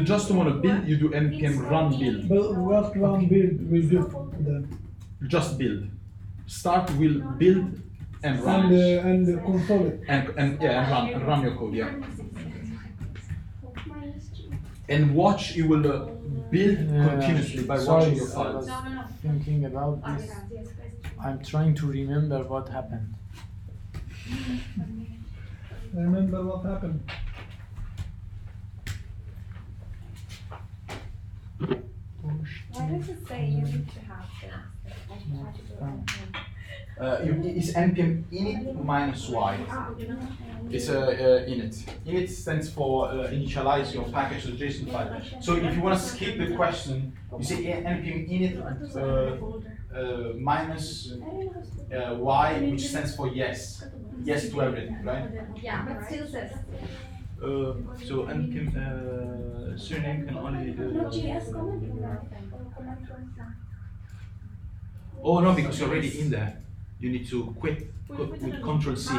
just want to build, you do npm run build. But what run build will do then? Just build. Start will build and run. And console it. And run your code. Yeah. and watch, it will build continuously by Sorry, watching your I files. was thinking about this. I'm trying to remember what happened. Remember what happened? Why does it say you need to have this? It's npm init minus y. It's init. Init stands for initialize your package to JSON file. So if you want to skip the question, you say npm init minus y, which stands for yes. Yes to everything, right? Yeah, but still says. So npm surname can only. Oh no, because you're already in there. You need to quit with Control C.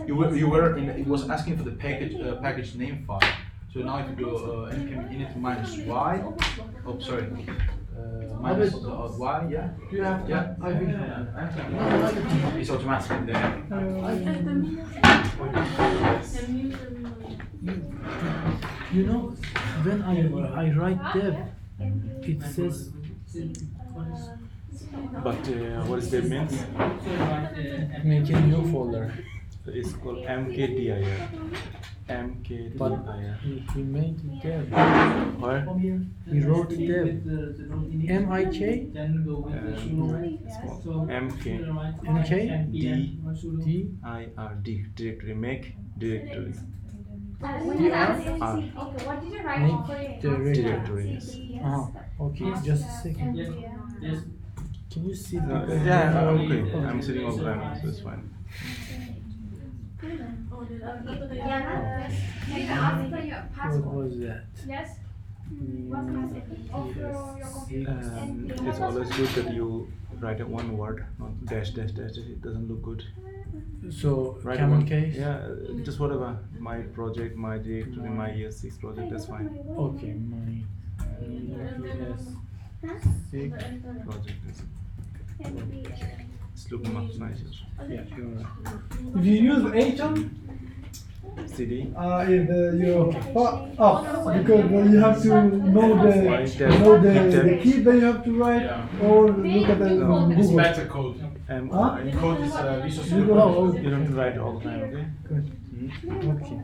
You were in. It was asking for the package name file. So now if you go npm init minus y. Oh, sorry. Minus y. Yeah. Do you have? Yeah. I will. It's automatically there. You know, when I write dev, it says. But what is that means? Make a new folder. It's called mkdir. But mkdir. he made dev. Where? He wrote dev. M-I-K? mk M-K? d D? ir directory make directory What did you write for Make your directory. yes. Okay, just a second. Can you see the Yeah, okay. I'm sitting on the line, so it's fine. What was that? Yes. It's always good that you write one word, not dash dash dash. It doesn't look good. So, Write camel one case? Yeah, just whatever. My project, my directory, my year 6 project. That's fine. Okay, my ES6. Project is. It's looking much nicer. Yeah, you're right. If you use Atom, CD. if you're far up, because you have to know the key that you have to write, or look at the No, It's Google. better code. Huh? Code is Visual You Studio. don't- You don't have to write all the time, okay? Okay.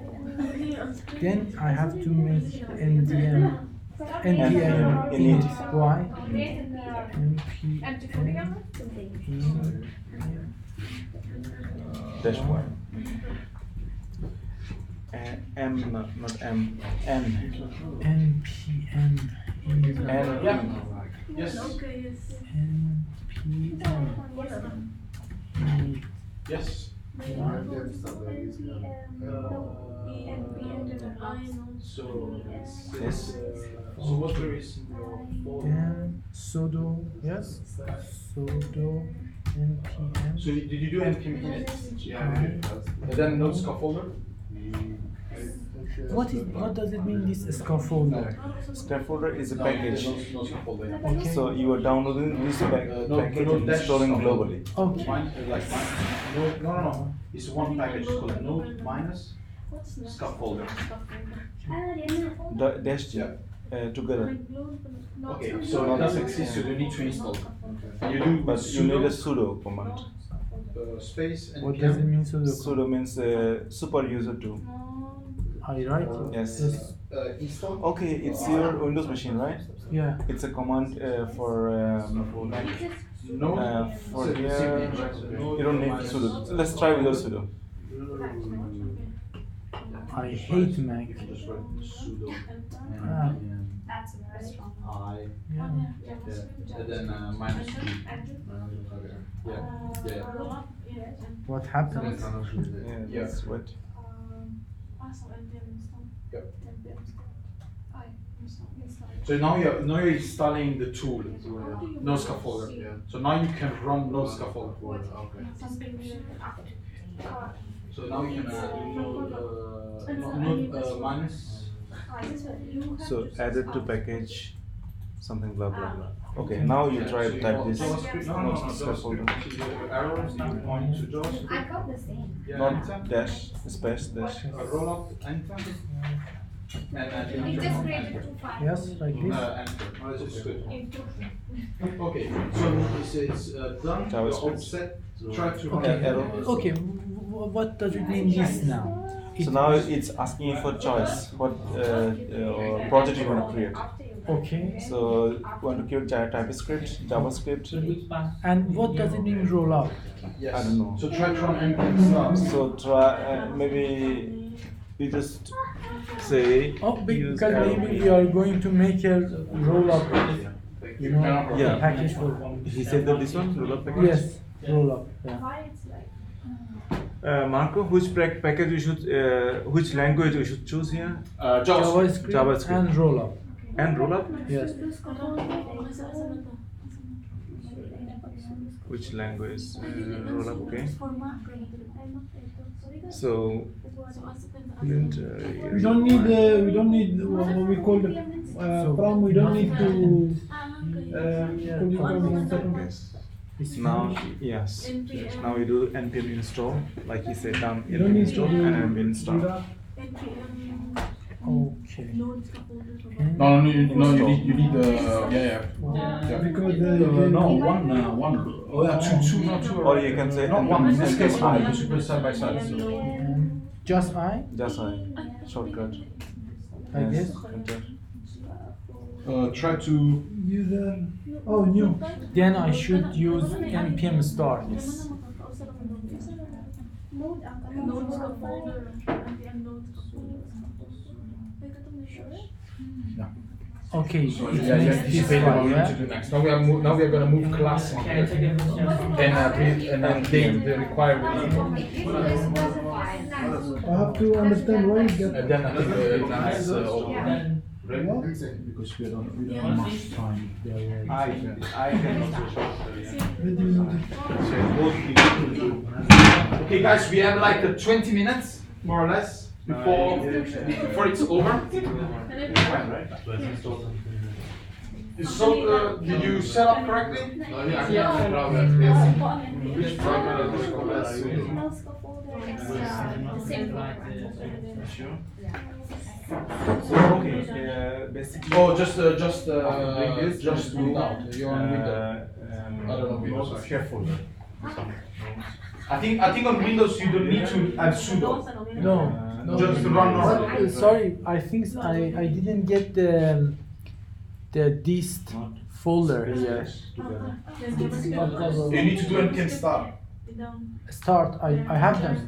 Then I have to make NDM init y npm Dash one. M, not M. N. npm N. Yeah. Yes. npm Yes. So Yes. so what there is in your folder? then sudo npm So did you do npm init? Yeah. And then no scaffolder? what does it mean, this scaffolder? Scaffolder is a package. No scaffolder. Yeah. Okay. So you are downloading this package and dash installing scaffolder. globally. Okay. Like mine. No. It's one package called node minus scaffolder. Dash together. Okay, so it doesn't exist, so you need to install. And you do But you need a sudo command. space and What does it mean sudo? Sudo means super user 2. I write it? Yes. install. Okay, it's your Windows machine, right? Yeah. It's a command for Mac. No. For here, you don't need sudo. Let's try without sudo. I hate Mac. Just write sudo. Ah. That's very strong. I. Yeah. Yeah. And then minus T. Yeah. What happened? Yeah, that's what. Yep. So now you're installing the tool, no scaffolder. Yeah. So now you can run no scaffolder. So now you can node minus. So added to package something blah blah blah. Okay, now you try to type this. JavaScript. No, Not scaffolder. Arrows you point to JavaScript. I got the same. Yeah, Not enter. dash space dash. Roll up, enter. And It just created two files. Yes, like this. enter. Oh, this is good. Okay, so it's done. You're all set. Try to run Okay, error. Okay, what does it mean this now? So now it's asking you for choice. What project you want to create? Okay. So you want to create TypeScript, JavaScript. And what does it mean roll up? Yes. I don't know. So try to run npm start. So try maybe you just say Oh, use because arrow. maybe we are going to make a roll up, you know, Yeah. package for. He said that this one roll up package. Yes, roll up. Yeah. Why it's like Marco, which package you should, which language we should choose here? JavaScript, JavaScript. and roll up. And roll up? Yes. Which language? Roll up, okay. So, We don't need what we call the from. We don't need to. now, yes. Now we do npm install, like he said, down You don't npm need to install do and npm install. that. Okay. No, you need the yeah. Because No, one. Oh yeah, two. Or you can say not npm one. In this case, install. I. Because you put side by side. So. Just I Just a shortcut. guess. Enter. Try to. user. Oh, new. Then I should use npm start. Okay, So, it yeah, makes this anticipate what one, we need to yeah? do next. Now we are gonna move class on here. And update the required I have to understand why you get. and then I think that's open. What? Because we don't have much time. I cannot Okay, guys, we have like 20 minutes, more or less, before it's over. So, did you set up correctly? Okay, basically. Oh, just do without. You're on Windows. I don't know Windows. Careful. I think on Windows you don't need to add sudo. No. Just run normally. But, sorry, I think I didn't get the dist folder here. You need to do npm start. Start. I have them.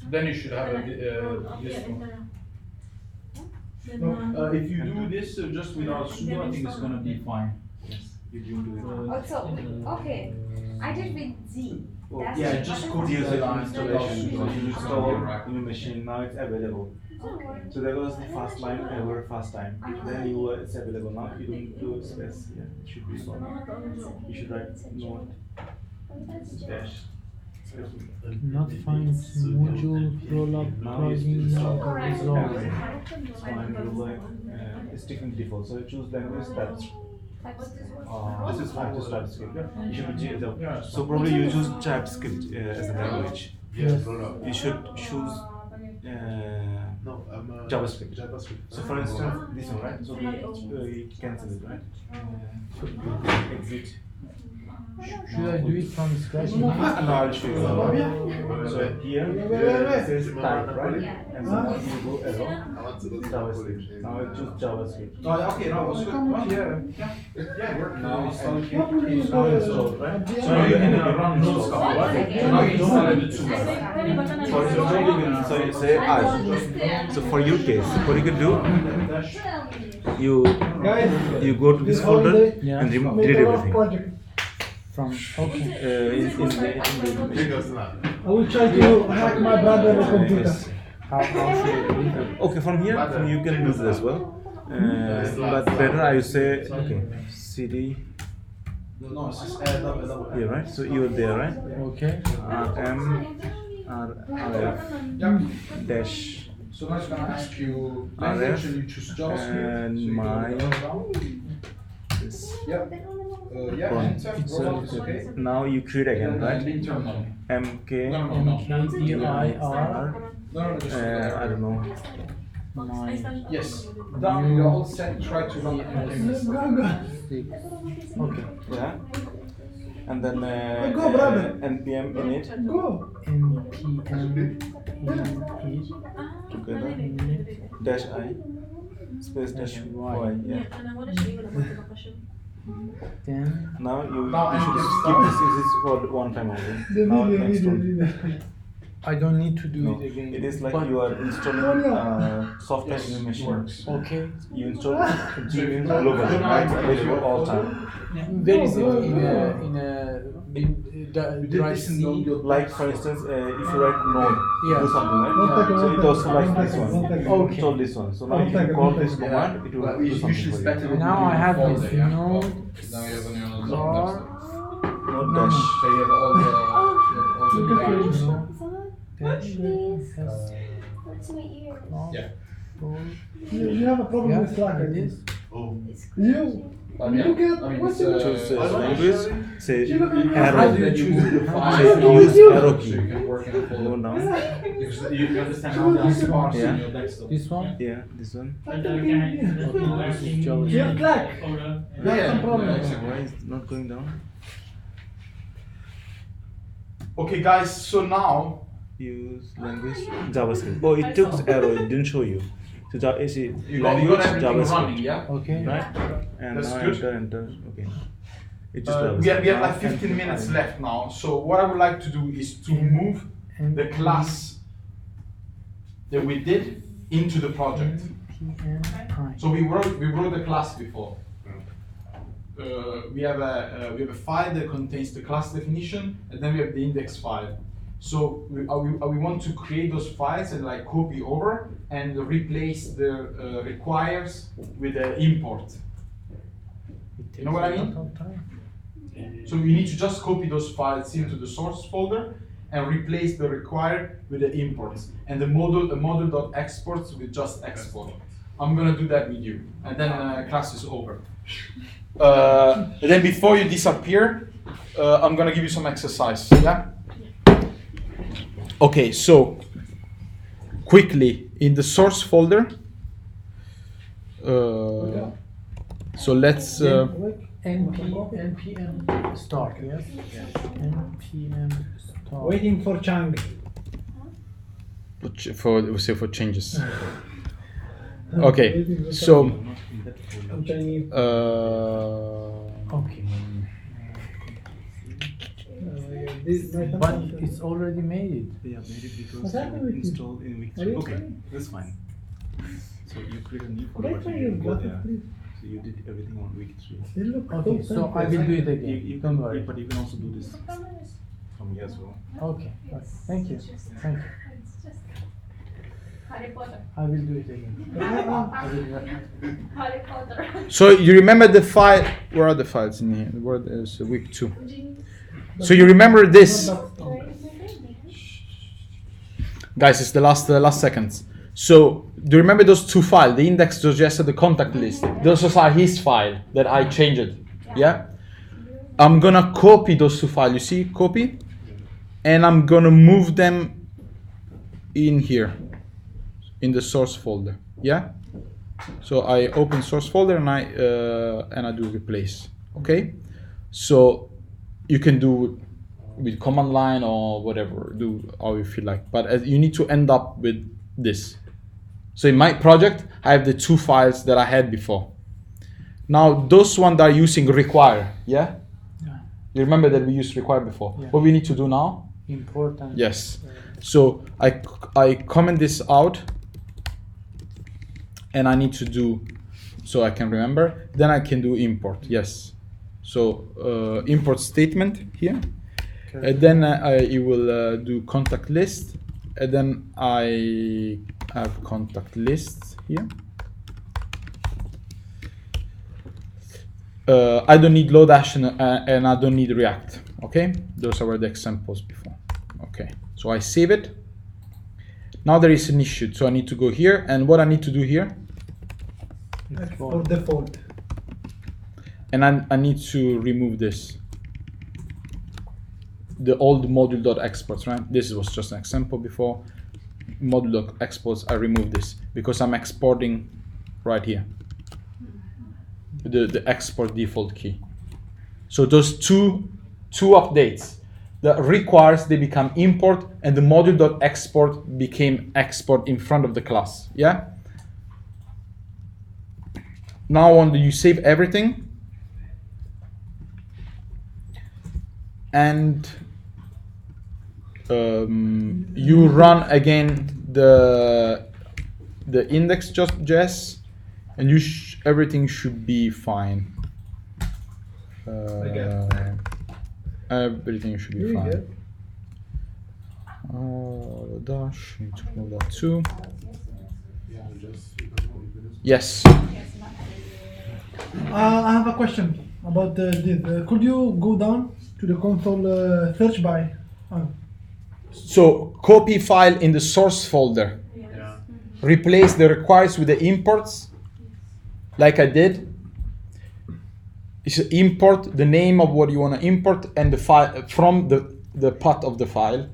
Then you should have this one. No, if you do this just without sudo, I think it's gonna be fine. Yes, if you do it. also okay. I did with Z. That's Yeah, just code Use the it line installation. So you install right. in your machine. Now it's available. So that was the first line ever, first time. Then you it's available now. You don't do space. Yeah, it should be fine. You should write node dash. Not find module rollup plugin resolve. It's fine. It's taking default. So choose language that's. This is fine. Just TypeScript. You should be so probably you choose TypeScript as a language. Yes. You should choose JavaScript. So for instance, this one, right? So we cancel it, right? Exit. Should I do it from scratch? No, I'll show you. So here, it says type, right? And so now you go arrow, JavaScript. Now I choose JavaScript. Oh, okay, no, it's good. Oh, yeah. Now install it. What will you Now do? install, right? So now you can run node stuff. So now you install the two. For example, you can say I. So for your case, what you can do, you go to this folder Yeah. and delete Make a lot of everything. project. From okay. I will try to hack my brother's computer. Yes. How should I do it? Okay, from here you can do this as well. But better I would say, okay, cd No, it's just add up. here, right? So you're there, right? Okay. rm dash So now it's gonna ask you RF, language and you choose JavaScript. and so you my- can go down. this. Yep. Yeah, One. enter, roll is okay. Now you create again, And right? link terminal. mk No, no, no. MKDIR. No, no, just I don't know. 9, Yes. Done. You're all set. Try to run. Go. 6. Okay. Yeah. And then Go, brother. npm init Go. npm together dash I space dash y. Yeah. then Now you Now should npm keep this for one time only. The Now video, next one. video. I don't need to do No, it again. it is like but- you are installing software in your machine. Okay. You install Gmail globally, right? Available all time. Where is it in the drive C? Like for instance, if you write node, Yeah. do something, right? One second, So one it also second, like one this second, one. one second. You Okay. install this one. So now One if you second, call one this second. command, it will But do something usually it's for better you. when Now you I have folder, this yeah? node Now you have a star Node dash. So you have all the Look at pages. this. What's my ear? Yeah. You have a problem Yeah, with Slack, I like think. this. You. Yeah. Look at I mean, what's it's, it? Choose language. Say You look at arrow. How do you choose the it? file? Say use arrow So key. you can work in a Go folder. down. Because you understand how they are sparse Yeah. in your desktop. This one? Yeah, this one. This is Java. You have Slack. Yeah, some problem. exactly. Why is it not going down? Okay, guys. So now Use language JavaScript. Oh, it took arrow. It didn't show you. So you got everything running, yeah. Okay. right? And That's now good. enter. Okay. It just We have Now like 15 minutes left now. So what I would like to do is to move the class that we did into the project. npm So we wrote the class before. We have a file that contains the class definition, and then we have the index file. So we want to create those files and like copy over and replace the requires with the import. You know what I mean? So we need to just copy those files into the source folder and replace the required with the imports and the model.exports with just export. I'm gonna do that with you, and then class is over. And then before you disappear, I'm gonna give you some exercise. Yeah. Okay. So quickly in the source folder. So let's. npm start, yes? npm start. Waiting for Chang. For changes. Okay. So. Chinese. Okay. But But it's already made it. Yeah, made it because What's happening with you? installed in week Are 3. you Okay, okay? that's fine. So you create a new Could I folder, try but your you can go glasses, there. please? So you did everything on week 3. They look Okay, so I will do it again. You Don't can, worry. but you can also do this from here as well. Okay. Thank you. Thank you. Harry Potter. I will do it again. Harry Potter. So you remember the file? Where are the files in here? Where is week 2? So you remember this, guys? It's the last seconds. So do you remember those two files? The index.js and the contact list. Those are his file that I changed. Yeah. I'm gonna copy those two files. You see, copy, and I'm gonna move them in here, in the source folder. Yeah. So I open source folder and I do replace. Okay. So you can do with command line or whatever, do how you feel like. But you need to end up with this. So in my project, I have the two files that I had before. Now those ones that are using require, yeah? You remember that we used require before. Yeah. What we need to do now? Important. Yes. So I comment this out, and I need to do, so I can remember. Then I can do import. Yes. So import statement here, Okay. and then it will do contact list, and then I have contact list here. I don't need Lodash and I don't need React. Okay, those were the examples before. Okay, so I save it. Now there is an issue, so I need to go here, and what I need to do here, For default. and I need to remove this, the old module.exports, right? This was just an example before. module exports, I remove this because I'm exporting right here. The export default key. So those two updates that requires they become import, and the module.export became export in front of the class. Yeah. Now when you save everything and you run again the index.js, and everything should be fine. Everything should be fine. Dash, need to move that too. Yes. I have a question about this. Could you go down to the console search by? So copy file in the source folder. Yeah. Replace the requires with the imports, like I did. It's import the name of what you want to import and the file from the path of the file.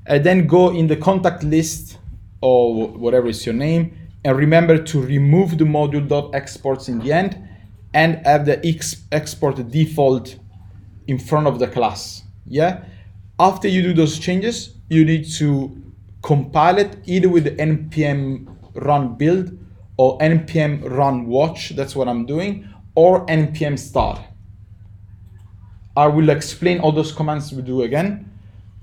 And then go in the contact list or whatever is your name, and remember to remove the module.exports in the end and have the export default in front of the class. Yeah. After you do those changes, you need to compile it either with the npm run build or npm run watch. That's what I'm doing, or npm start. I will explain all those commands we do again.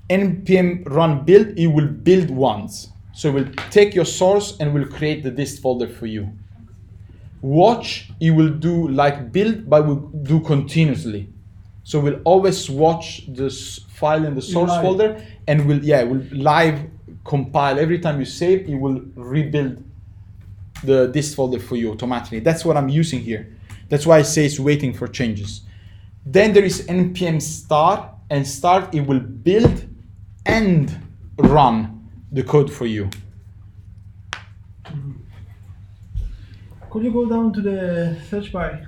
npm run build, it will build once. So it will take your source and will create the dist folder for you. Watch, it will do like build, but will do continuously. So we'll always watch this file in the source folder, and will live compile. Every time you save, it will rebuild the dist folder for you automatically. That's what I'm using here. That's why I say it's waiting for changes. Then there is npm start, and start, it will build and run the code for you. Could you go down to the search by?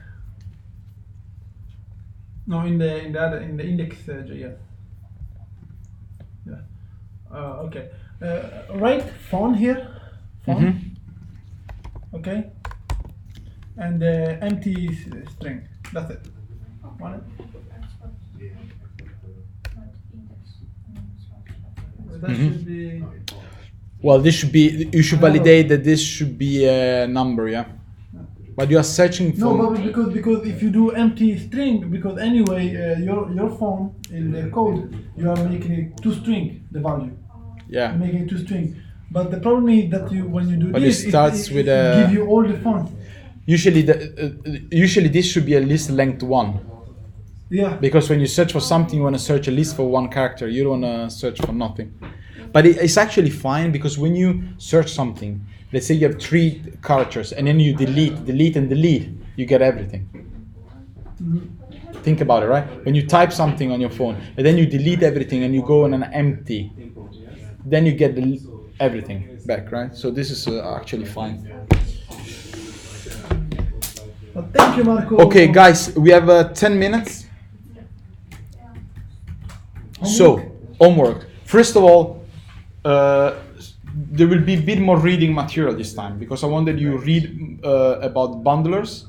No, in the index.js. Yeah. Okay. Write font here. Font. Okay. And empty string. That's it. Want it? That should be. Well, this should be. You should validate that this should be a number, yeah. But you are searching for. No, but because if you do empty string, because anyway your phone in the code you are making it toString the value. Yeah. You're making it toString. But the problem is that when you do But this, it starts with it give you all the fonts. Usually this should be a list length 1. Yeah. Because when you search for something, you want to search a list for one character. You don't want to search for nothing. But it's actually fine, because when you search something, let's say you have 3 characters, and then you delete, you get everything. Think about it, right? When you type something on your phone, and then you delete everything, and you go on an empty, then you get everything back, right? So this is actually fine. Well, thank you, Marco. Okay, guys, we have 10 minutes. So, homework. First of all, there will be a bit more reading material this time, because I wanted you to read about bundlers.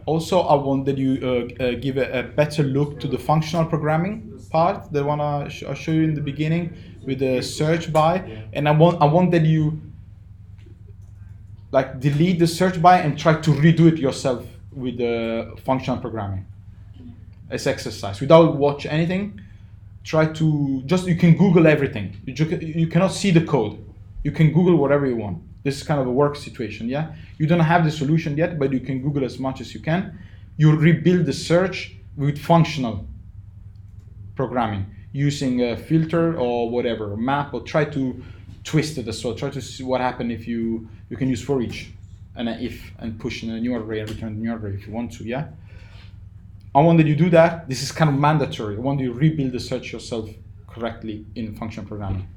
Also, I wanted you give a better look to the functional programming part that I show you in the beginning with the search by, and I wanted you like delete the search by and try to redo it yourself with the functional programming as exercise without watch anything. Try to you can Google everything. You cannot see the code. You can Google whatever you want. This is kind of a work situation, yeah? You don't have the solution yet, but you can Google as much as you can. You rebuild the search with functional programming using a filter or whatever, a map, or try to twist it as well. Try to see what happens if you can use for each and an if and push in a new array and return a new array if you want to, yeah? I want that you do that. This is kind of mandatory. I want you to rebuild the search yourself correctly in functional programming.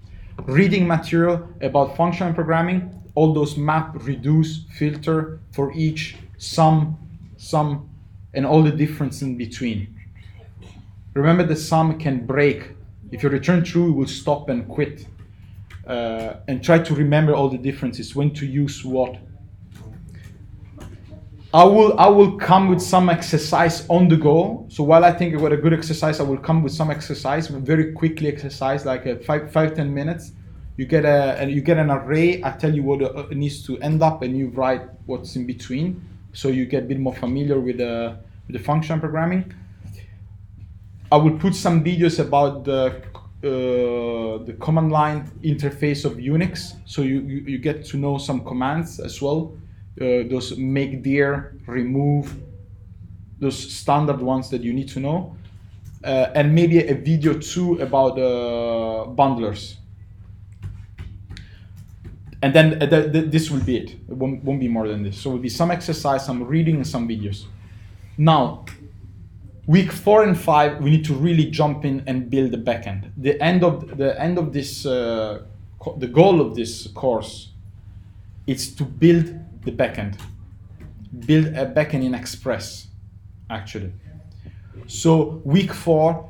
Reading material about functional programming, all those map, reduce, filter for each, sum, and all the difference in between. Remember the sum can break. If you return true, it will stop and quit. and try to remember all the differences, when to use what. I will come with some exercise on the go. So while I think about a good exercise, I will come with some exercise, very quickly exercise, like 5-10 minutes. You get an array. I tell you what it needs to end up, and you write what's in between. So you get a bit more familiar with the function programming. I will put some videos about the command line interface of Unix, so you get to know some commands as well. Those make, dir, remove, those standard ones that you need to know, and maybe a video too about bundlers. And then this will be it. It won't be more than this. So it will be some exercise, some reading, and some videos. Now, week 4 and 5, we need to really jump in and build the backend. The end of this, the goal of this course, is to build the backend. Build a backend in Express, actually. So week 4,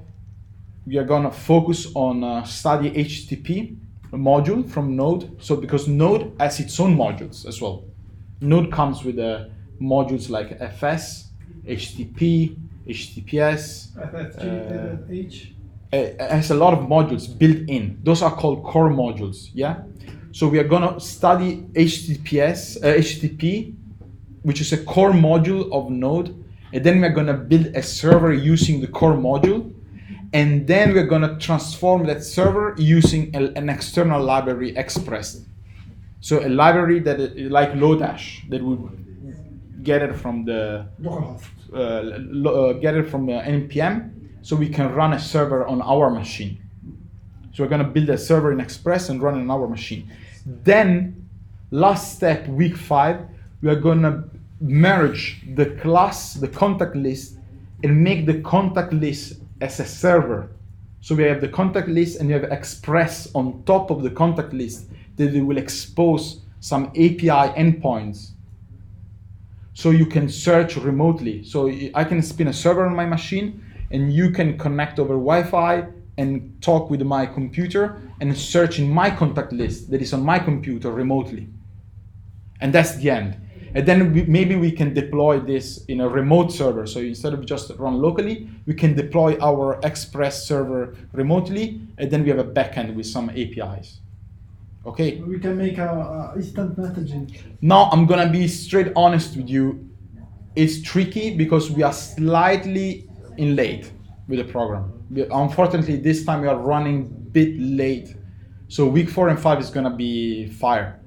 we are gonna focus on study HTTP module from Node. So because Node has its own modules as well. Node comes with modules like FS, HTTP, HTTPS. H. It has a lot of modules built in. Those are called core modules. Yeah. So we are gonna study HTTP, which is a core module of Node, and then we are gonna build a server using the core module, and then we're gonna transform that server using an external library, Express. So a library that is like Lodash, that would get it from the npm, so we can run a server on our machine. So we're gonna build a server in Express and run it on our machine. Then, last step, week 5, we are gonna merge the class, the contact list, and make the contact list as a server. So we have the contact list, and you have Express on top of the contact list that it will expose some API endpoints. So you can search remotely. So I can spin a server on my machine, and you can connect over Wi-Fi and talk with my computer and search in my contact list that is on my computer remotely. And that's the end. And then maybe we can deploy this in a remote server. So instead of just run locally, we can deploy our Express server remotely, and then we have a backend with some APIs. Okay? We can make a instant messaging. Now I'm gonna be straight honest with you. It's tricky because we are slightly in late with the program. Unfortunately, this time we are running a bit late. So week 4 and 5 is gonna be fire.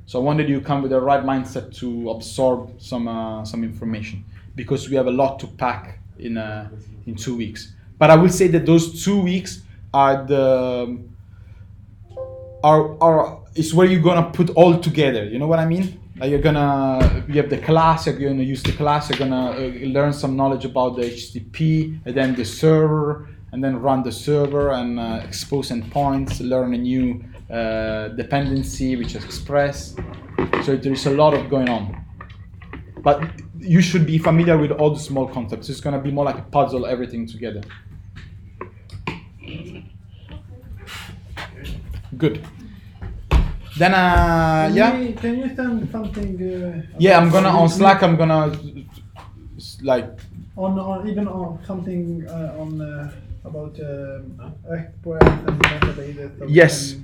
So I wanted you to come with the right mindset to absorb some information, because we have a lot to pack in 2 weeks. But I will say that those 2 weeks are is where you're gonna put all together. You know what I mean? Like you have the class, you're gonna use the class, you're gonna learn some knowledge about the HTTP, and then the server, and then run the server and expose endpoints, learn a new dependency, which is Express. So there is a lot of going on. But you should be familiar with all the small concepts. It's gonna be more like a puzzle, everything together. Good. Then Can you send something? Yeah, I'm gonna on Slack. I'm gonna like on even on something on about Express and databases. yes.